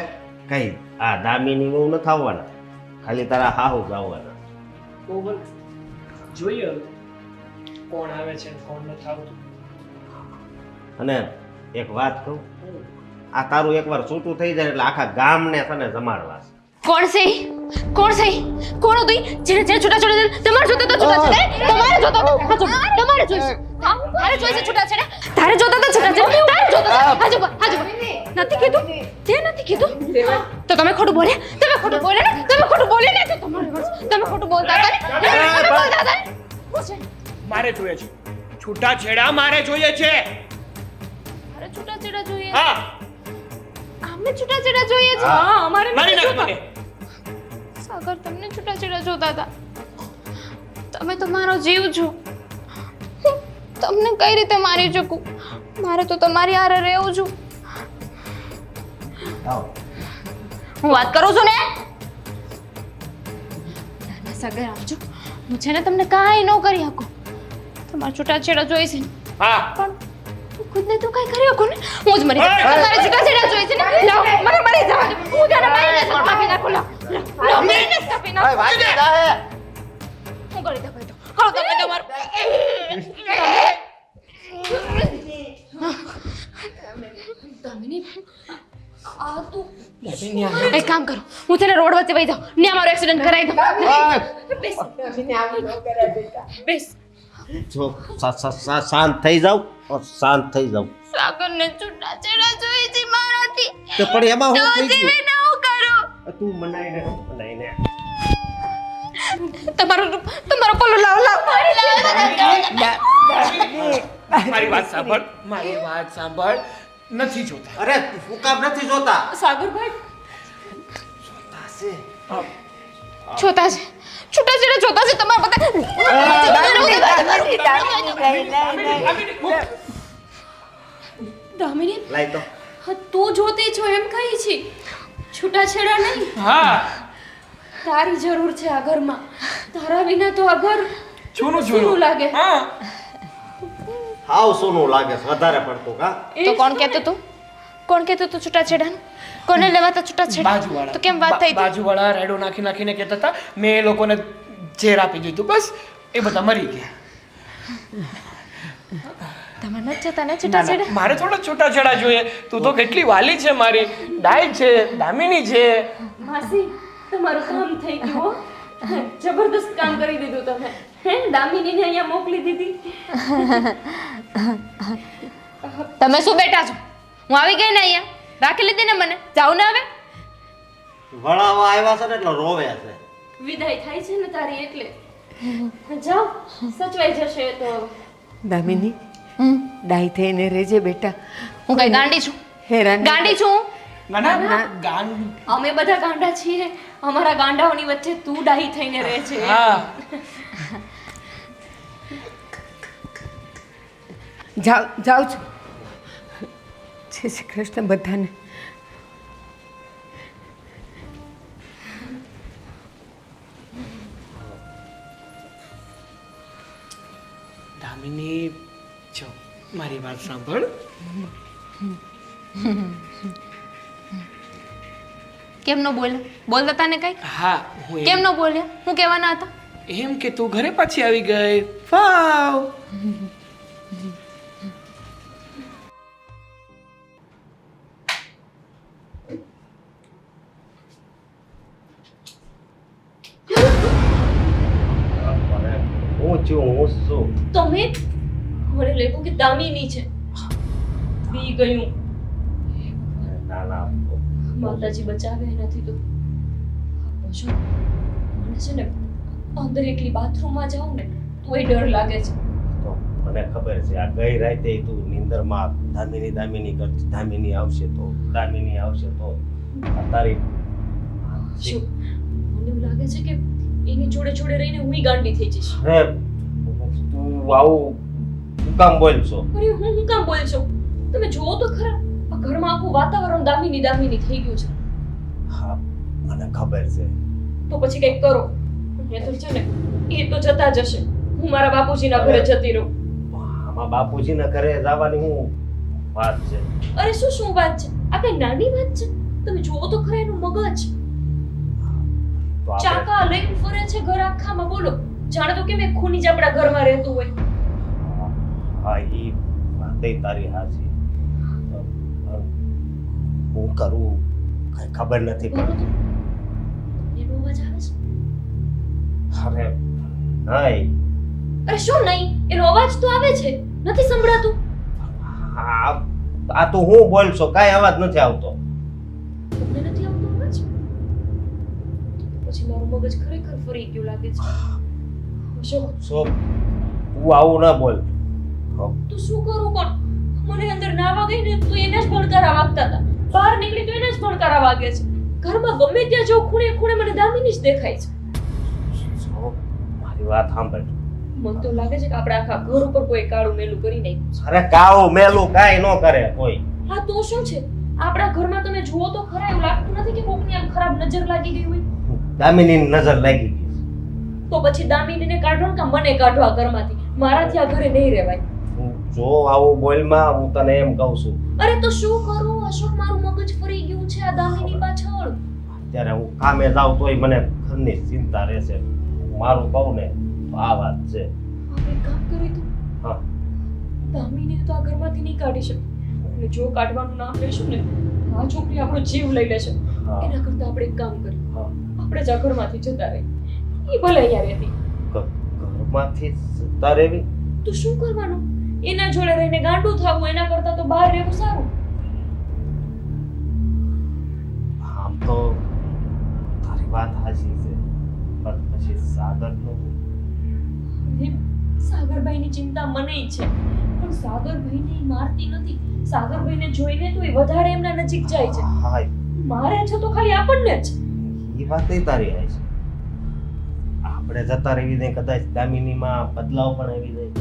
કઈ આ દામીની બહુ નથી આવવાના, ખાલી તારા હાહુ જ આવવાના. બરોબર, જોઈએ હવે કોણ આવે છે કોણ નથી આવતું. અને એક વાત કહું, આ તારું એકવાર છૂટું થઈ જાય એટલે આખા ગામને તને જમાડવા છે. કોણ છે? કોણ છે? કોણ હતું? જેને જેને છૂટાછેડા તમારે જોતા તો છૂટાછેડા, તમારે જોતા તો તમારે જોઈશે. તારે જોઈશે છૂટાછેડા, તારે જોતા તો છૂટાછેડા, તારે જોતા. હાજો નથી કીધું, તે નથી કીધું તો તમે ખોટું બોલે, તમે ખોટું બોલે ને, તમે ખોટું બોલે ને તો તમે ખોટું બોલતા હતા ને, તમે બોલતા હતા ને. શું છે? મારે જોઈએ છે છૂટાછેડા, મારે જોઈએ છે. મારે છૂટાછેડા જોઈએ. હા, અમને છૂટાછેડા જોઈએ છે. હા, અમારે મારી નથી નાખ મને. સાગર તમને છૂટાછેડા જોતા હતા. તમે તો મારો જીવ છો. હું તમને કઈ રીતે મારી શકું? મારે તો તમારી હારે રહેવું છું. આવો. હું વાત કરું છું ને. નાના સાગર આવજો. હું છે ને તમને કાંઈ ન કરી શકું. તમારા છૂટાછેડા જોઈ છે ને. હા પણ તું ખુદને તો કાંઈ કરી શકો ને. હું જ મરી જાઉં. તમારે છૂટાછેડા જોઈ છે ને. લાવ, મને મરી જવા દો. હું તારા ભાઈને જ કાપી નાખું. લાવ, ભાઈને જ કાપી નાખું. હું કરી દઉં ભાઈ તો. કરો તમે તમારું. દામિની, આ તું એક કામ કરો, હું તને રોડ વચ્ચે વહી જાઉં ને મારો એક્સિડન્ટ કરાવી દઉં. બેસ બેસ. જો શાંત થઈ જાવ શાંત થઈ જાવ. સાગરને છૂટાછેડા જોઈએ છે મારાથી. તો પણ એમાં હું તો થઈ જીવે ગયું ને હું કરું. તું મનાઈને તમારો પલ્લો લાવ લાવ. મારી વાત સાંભળ નથી જોતા. અરે હું કામ નથી જોતા. સાગરભાઈ જોતા છે છૂટાછેડા જોતા છે તમારા બધા. દામિની લાઈ તો હા, તું જોતી છો એમ કહી છે, છૂટાછેડા નહીં. હા તારી જરૂર છે આ ઘરમાં. તારા વિના તો આ ઘર છોનું સૂનું લાગે. હા હાવ સોનું લાગે છે વધારે પડતું કા. તો કોણ કહેતું તું? કોણ કહેતું તું છૂટાછેડાનું? કોને લેવાતા છૂટાછેડા? બાજુવાળા તો કેમ વાત થઈ હતી? બાજુવાળા રેડો નાખીને કહેતા હતા મેં એ લોકોને ઝેર આપી દીધું બસ એ બધા મરી ગયા. તમે નથી જતા ને ના, ના, છૂટાછેડા? મારે થોડા છૂટાછેડા જોઈએ. તું તો કેટલી વાલી છે મારી. ડાય છે, દામિની છે. માસી તમારું કામ થઈ ગયું હો. જબરદસ્ત કામ કરી દીધું તમે. હે દામિનીને અહીંયા મોકલી દીધી. તમે શું બેઠા છો? હું આવી ગઈ ને અહીંયા. રાખી લીધી ને મને. જાઉં ને હવે. વળાવા આવ્યા છે ને એટલે રોવે છે. વિદાય થાય છે ને તારી એટલે. જાઓ સચવાઈ જશે એ તો હવે. દામિની ડાઈ થઈને રહેજે બેટા. હું કઈ ગાંડી છું? હેરાન ગાંડી છું હું? ના ના ગાન અમે બધા ગાંડા છીએ. અમારા ગાંડાઓની વચ્ચે તું ડાહી થઈને રહે છે. હા જાઉં છું. જય શ્રી કૃષ્ણ બધાને. દામિની જો મારી વાત સાંભળ. કેમ ન બોલ્યા? બોલતા હતા ને કઈ? હા હું કેમ ન બોલ્યા? હું કહેવાના હતા? એમ કે તું ઘરે પાછી આવી ગઈ. વાવ હું છું તમે મને લાગ્યું કે દામિની છે. બી ગયું. ના ના માતાજી બચાવે નથી તો જો મને છે ને અંદર એકલી બાથરૂમમાં જાઉં ને તો એ ડર લાગે છે. તો મને ખબર છે આ ગઈ રાતે તું નીંદરમાં દામિની કરતી દામિની આવશે તો આ તારી શું મને એવું લાગે છે કે એની જોડે જોડે રહીને હું ગાંડી થઈ જઈશ. અરે તું આવું શું કામ બોલ છો? અરે હું કામ બોલ છું? તમે જુઓ તો ખરા આ ઘરમાં આખું વાતાવરણ દામિની થઈ ગયું છે. હા મને ખબર છે. તો પછી કંઈક કરો. એ તો છે ને એ તો જતા જશે. હું મારા બાપુજીના ઘરે જતી રહું. આમાં બાપુજીના ઘરે જવાની હું વાત છે? અરે શું વાત છે? આ કઈ નાની વાત છે? તમે જુઓ તો ખરા એનું મગજ. તો આપણે ચાકા લઈને ફરે છે ઘર આખામાં. બોલો જાણે તો કેમ એક ખૂની જ આપણા ઘરમાં રહેતું હોય. હા ઈ વાતે તારી હાચી. હું કરું કઈ ખબર નથી બોલો પડતી. તો એનો અવાજ આવે છે? અરે નહીં. અરે શું નહીં? એનો અવાજ તો આવે છે. નથી સંભળાતું? આ તો હું બોલશો કાંઈ અવાજ નથી આવતો. તમને નથી આવતો અવાજ? પછી મારું મગજ ખરેખર ફરી ગયું લાગે છે. અશોક સો તું આવું ના બોલ. તું શું કરું પણ મને અંદર નાવા ગઈ ને તો એને જ ભણકારા વાગતા હતા. બહાર નીકળી તો એને જ ભણકારા વાગે છે. ઘરમાં ગમે ત્યાં જો ખૂણે ખૂણે મને દામિની જ દેખાય છે. સો, મારી વાત સાંભળ. મને તો લાગે છે કે આપણે આખા ઘર ઉપર કોઈ કાળું મેલું કરી નાખ્યું અરે કાળું મેલું કાંઈ ન કરે કોઈ. છે. હા તો શું છે આપણા ઘરમાં તમે જુઓ તો ખરા, એવું લાગતું નથી કે કોકની આમ ખરાબ નજર લાગી ગઈ હોય? દામિનીની નજર લાગી ગઈ. તો પછી દામિનીને કાઢો ને કે મને કાઢો આ ઘરમાંથી. મારાથી આ ઘરે નહીં રહેવાય. જો આવું બોલમાં હું તને એમ કહું છું. અરે તો શું કરું અશોક, મારું મગજ ફરી ગયું છે આ દામિની પાછળ. ત્યારે હું કામે જાઉં તોય મને ઘરની ચિંતા રહેશે. મારું કહું ને તો આ વાત છે. આપણે કામ કરી તું હા દામિનીને તો આ ઘરમાંથી નહીં કાઢી શકે, અને જો કાઢવાનું નામ લેશું ને આ છોકરી આપણો જીવ લઈ લેશે. હા. એના કરતા આપણે એક કામ કરીએ, હા. આપણે જ આ ઘરમાંથી જતા રહીએ. એ ભલે અહીંયા રહેતી, ઘરમાંથી જતા રહેવી. તો શું કરવાનું? એના જોડે રહીને ગાંડું થવું એના કરતા તો બહાર રહેવું સારું. આમ તો તારી વાત સાચી છે, પણ પછી સાગરનું સાગરભાઈની ચિંતા મને છે, પણ સાગરભાઈને ઈ મારતી નથી. સાગરભાઈને જોઈને તો એ વધારે એમના નજીક જાય છે. હા મારે છે તો ખાલી આપણને જ. એ વાત તારી આવી છે. આપણે જતા રહેવી ને કદાચ દામિનીમાં બદલાવ પણ આવી જાય.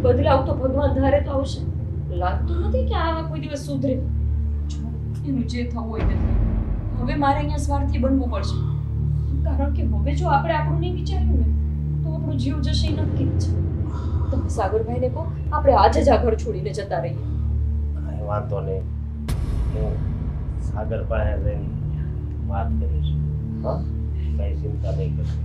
બદલાવ તો ભગવાન ધારે તો આવશે. લાગતું નથી કે આ કોઈ દિવસ સુધરે. જો એનું જે થવું હોય તે થાય. હવે મારે અહીંયા સ્વાર્થી બનવું પડશે, કારણ કે હવે જો આપણે આપણું નહીં વિચાર્યું ને તો આપણો જીવ જશે એ નક્કી જ છે. તમે સાગરભાઈને કહો આપણે આજે જ આ ઘર છોડીને જતા રહીએ. કાંઈ વાંધો નહીં, હું સાગર પાસે જઈને વાત કરીશ. હા કાંઈ ચિંતા નહીં કરશો.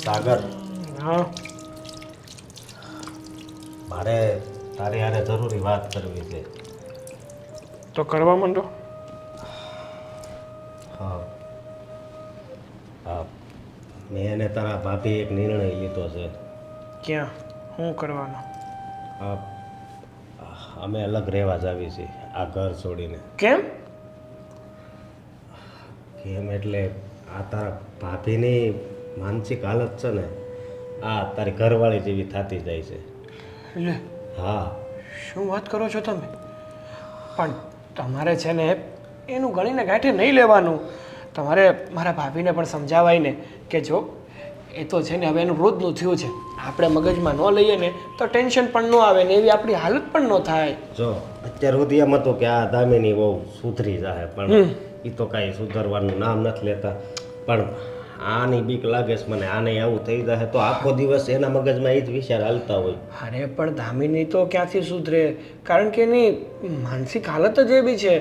સાગર, હા મારે તારી હારે જરૂરી વાત કરવી છે. તો કરવા માંડો. હા હા, મેં અને તારા ભાભી એક નિર્ણય લીધો છે. ક્યાં શું કરવાનો? હા, અમે અલગ રહેવા જ આવી છીએ આ ઘર છોડીને. કેમ? કેમ એટલે આ તારા ભાભીની માનસિક હાલત છે ને આ તારી ઘરવાળી જેવી થતી જાય છે. લે, હા શું વાત કરો છો તમે? પણ તમારે છે ને એનું ગણીને ગાંઠે નહીં લેવાનું. તમારે મારા ભાભીને પણ સમજાવાય ને કે જો એ તો છે ને હવે એનું રોજનું થયું છે, આપણે મગજમાં ન લઈએ ને તો ટેન્શન પણ ન આવે ને એવી આપણી હાલત પણ ન થાય. જો અત્યાર સુધી એમ હતું કે આ દામિની બહુ સુધરી જાય, પણ એ તો કાંઈ સુધરવાનું નામ નથી લેતા. પણ આની બીક લાગે છે મને, આને આવું થઈ જાય તો આખો દિવસ એના મગજમાં એ જ વિચાર હાલતા હોય. અરે પણ દામિની તો ક્યાંથી સુધરે, કારણ કે એની માનસિક હાલત જ એવી છે.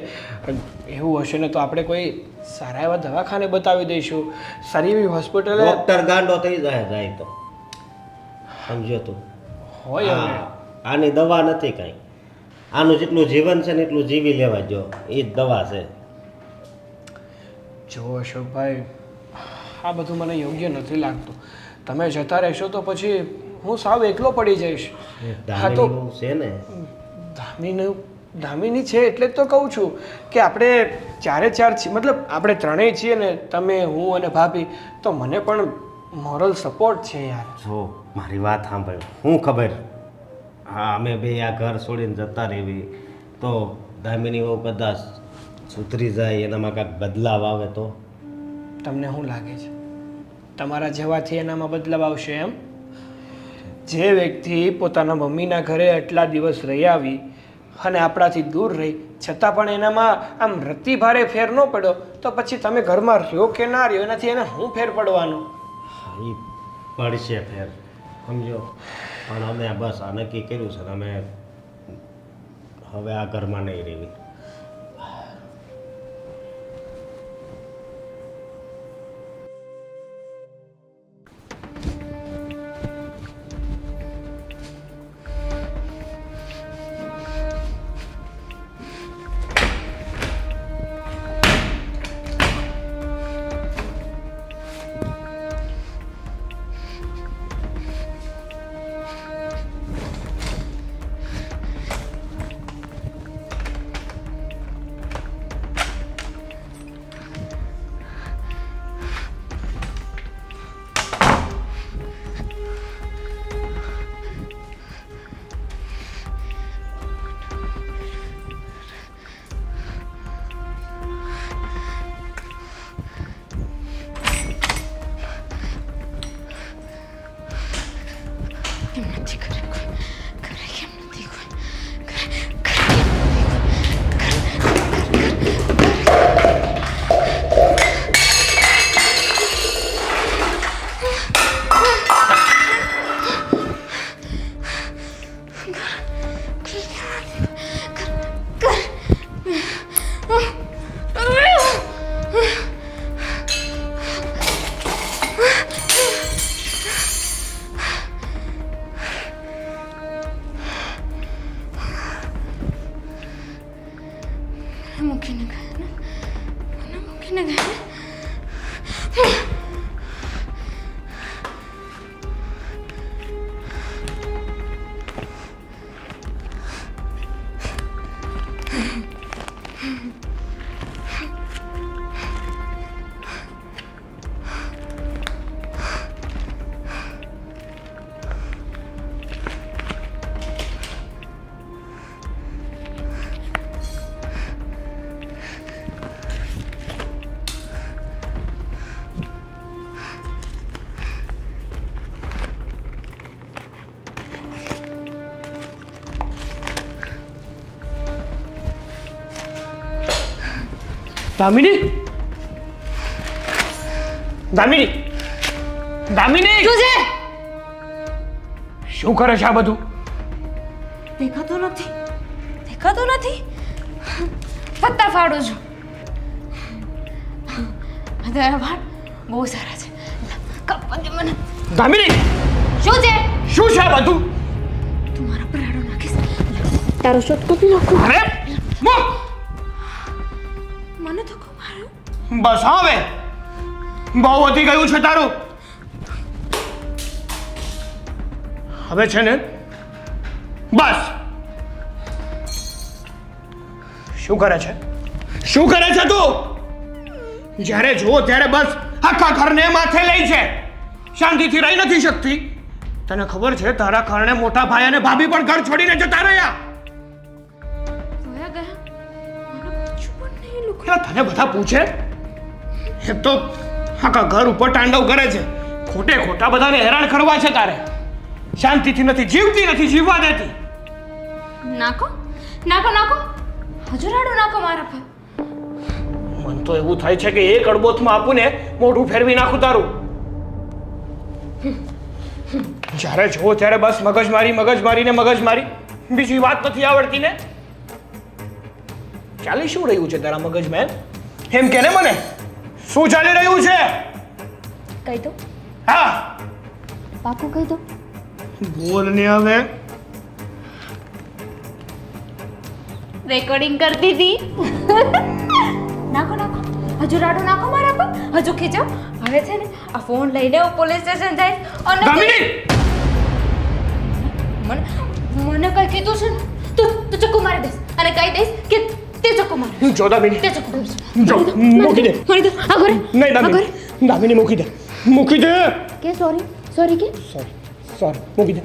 એવું હશે ને તો આપણે કોઈ સારા એવા દવાખાને બતાવી દઈશું, સારી એવી હોસ્પિટલે. ડોક્ટર ગાંડો થઈ જાય તો સમજો તું. હોય હવે. આની દવા નથી કાંઈ. આનું જેટલું જીવન છે ને એટલું જીવી લેવા જો, એ જ દવા છે. જો અશોકભાઈ, આ બધું મને યોગ્ય નથી લાગતું. તમે જતા રહેશો તો પછી હું સાવ એકલો પડી જઈશ. હા તો દામિની બહુ છે ને. દામિની છે એટલે જ તો કહું છું કે આપણે ચારે ચાર છીએ, મતલબ આપણે ત્રણેય છીએ ને, તમે હું અને ભાભી, તો મને પણ મોરલ સપોર્ટ છે યાર. જો મારી વાત સાંભળ, હું ખબર હા અમે બે આ ઘર છોડીને જતા રહેવી તો દામિની બહુ કદાચ સુધરી જાય, એનામાં કાંઈક બદલાવ આવે તો. તમને શું લાગે છે તમારા જવાથી એનામાં બદલાવ આવશે એમ? જે વ્યક્તિ પોતાના મમ્મીના ઘરે આટલા દિવસ રહી આવી અને આપણાથી દૂર રહી છતાં પણ એનામાં આમ રત્તી ભારે ફેર ન પડ્યો તો પછી તમે ઘરમાં રહ્યો કે ના રહ્યો એનાથી એને શું ફેર પડવાનો? એ પડશે ફેર સમજો, પણ અમે બસ આ નક્કી કર્યું છે ને અમે હવે આ ઘરમાં નહીં રહેવી. દામિની દામિની દામિની શું છે? શું કરે છે આ બધું? દેખાતું નથી. દેખાતું નથી. પત્તા ફાડું છું. આ તારા વાળ બહુ સારા છે. કાપવા દે મને. દામિની શું છે? શું છે આ બધું? તું મારા પર રાડો નાખીશ. તારો શોટ કાપી નાખું. અરે મૂક! મને તો કહો મારો. બસ હવે બહુ વધી ગયું છે તારું. હવે છે ને બસ. શું કરે છે? શું કરે છે તું? જ્યારે જુઓ ત્યારે બસ આખા ઘરને માથે લઈ છે. શાંતિથી રહી નથી શકતી. તને ખબર છે તારા કારણે મોટા ભાઈ અને ભાભી પણ ઘર છોડીને જતા રહ્યા. વયા ગયા. મને પૂછ્યું પણ નહીં લોકો. એટલે તને બધા પૂછે? એ તો આખા ઘર ઉપર તાંડવ કરે છે. ખોટે ખોટા બધાને હેરાન કરવા છે તારે. શાંતિથી નથી જીવતી, નથી જીવવા દેતી. નાખો નાખો નાખો. હજુ રાડો નાખો મારા પર. મન તો એવું થાય છે કે એક અડબોથમાં આપું ને મોઢું ફેરવી નાખું તારું. જ્યારે જુઓ ત્યારે બસ મગજમારી ને મગજમારી. બીજી વાત નથી આવડતી ને. ચાલી શું રહ્યું છે તારા મગજમાં એમ કે ને મને? શું ચાલી રહ્યું છે? કહી દો. હા પાકું કહી દો. બોલ ને હવે. રેકોર્ડિંગ કરતી હતી. નાખો નાખો. હજુ રાડો નાખો મારા પર. હજુ ખીચો. હવે છે ને આ ફોન લઈને હું પોલીસ સ્ટેશન જઈશ અને દામિની મને કઈ કીધું છે ને તું ચક્કુ મારી દઈશ અને કહી દઈશ કે તે ચક્કુ મારી. જો દામિની તે ચક્કુ મારી. જો મૂકી દે. મારી દો. આ ઘરે. નહીં દામિની દામિની મૂકી દે. મૂકી દે. કે સોરી સોરી કે સોરી મૂકી દે.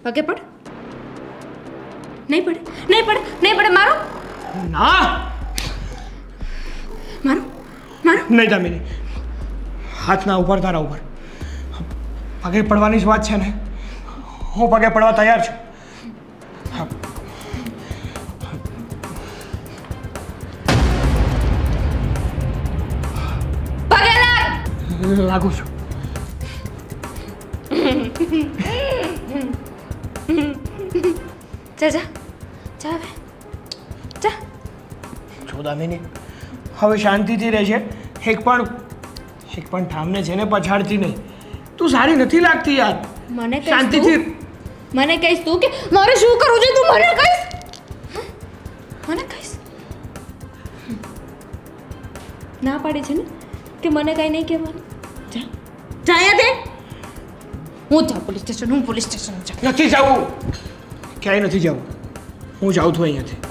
પગે પડ. નહીં પડે નહીં પડે નહીં પડે. મારો ના મારો મારો. નહીં દામિની હાથના ઉપર તારા ઉપર પગે પડવાની જ વાત છે ને. હું પગે પડવા તૈયાર છું. હા. પગે લાગ. લાગુ છું. જા જા જા હવે જા. જો દામિની હવે શાંતિથી રહેજે. એક પણ ઠામને છે ને પછાડતી નહીં. તું સારી નથી લાગતી યાર. મને કહીશ શાંતિથી તું? મને કહીશ તું કે મારે શું કરવું છે? તું મને કહીશ. મને કહીશ. ના પાડી છે ને કે મને કઈ નહીં કહેવાનું. જા જા અહીંયાથી. હું પોલીસ સ્ટેશન જાઉં. નથી જવું. ક્યાંય નથી જવું. હું જાઉં છું અહીંયાથી.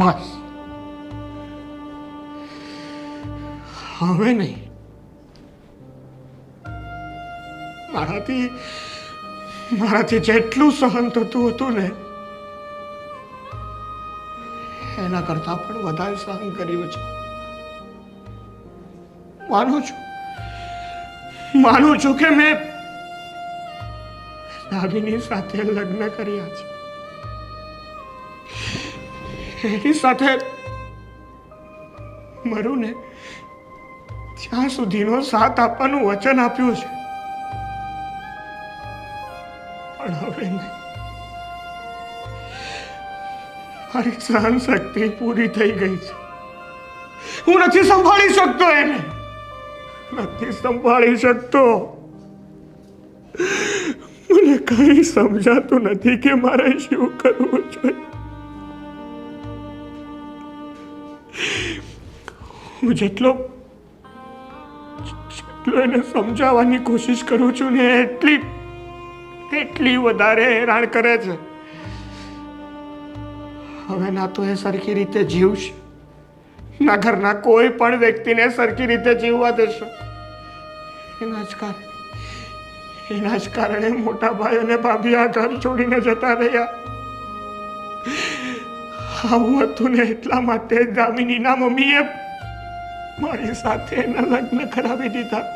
બસ હવે નહીં. મારાથી જેટલું સહન થતું હતું ને એના કરતા પણ વધારે સહન કર્યું છે. માનું છું કે મેં દામિની સાથે લગ્ન કર્યા છે. એની સાથે મરું ને ત્યાં સુધીનો સાથ આપવાનું વચન આપ્યું છે. પણ હવે નહીં. મારી સહન શક્તિ પૂરી થઈ ગઈ છે. હું નથી સંભાળી શકતો એને. નથી સંભાળી શકતો. મને કઈ સમજાતું નથી કે મારે શું કરવું જોઈએ. હું જેટલો એને સમજાવવાની કોશિશ કરું છું ને એટલી વધારે હેરાન કરે છે. હવે ના તો એ સરખી રીતે જીવશે, ના ઘરના કોઈ પણ વ્યક્તિને સરખી રીતે જીવવા દેશે. એના જ કારણે મોટા ભાઈ અને ભાભી આ ઘર છોડીને જતા રહ્યા. આવું હતું ને એટલા માટે દામિનીના મમ્મીએ મારી સાથે એના લગ્ન કરાવી દીધા.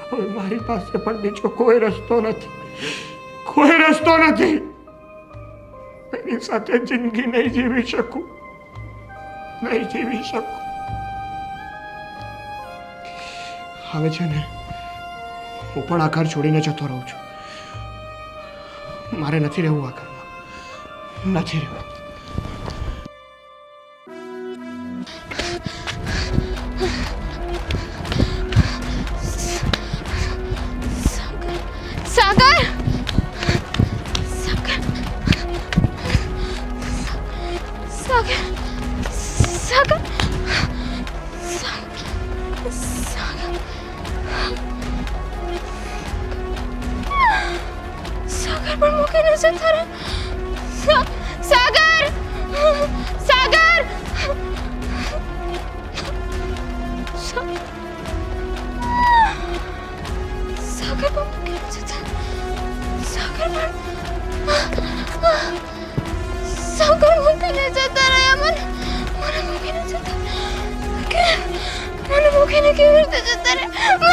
હવે મારી પાસે પણ બીજો કોઈ રસ્તો નથી. એની સાથે જિંદગી નહીં જીવી શકું. હવે છે ને હું પણ આ ઘર છોડીને જતો રહું છું. મારે નથી રહેવું આ ઘરમાં, નથી રહેવું. સાગર પણ મૂકીને જતા રહ્યા. સાગર પણ મૂકીને જતા. સાગર મૂકીને જતા રહ્યા. મને મૂકીને જતા. મને મૂકીને કેવી રીતે જતા રહ્યા?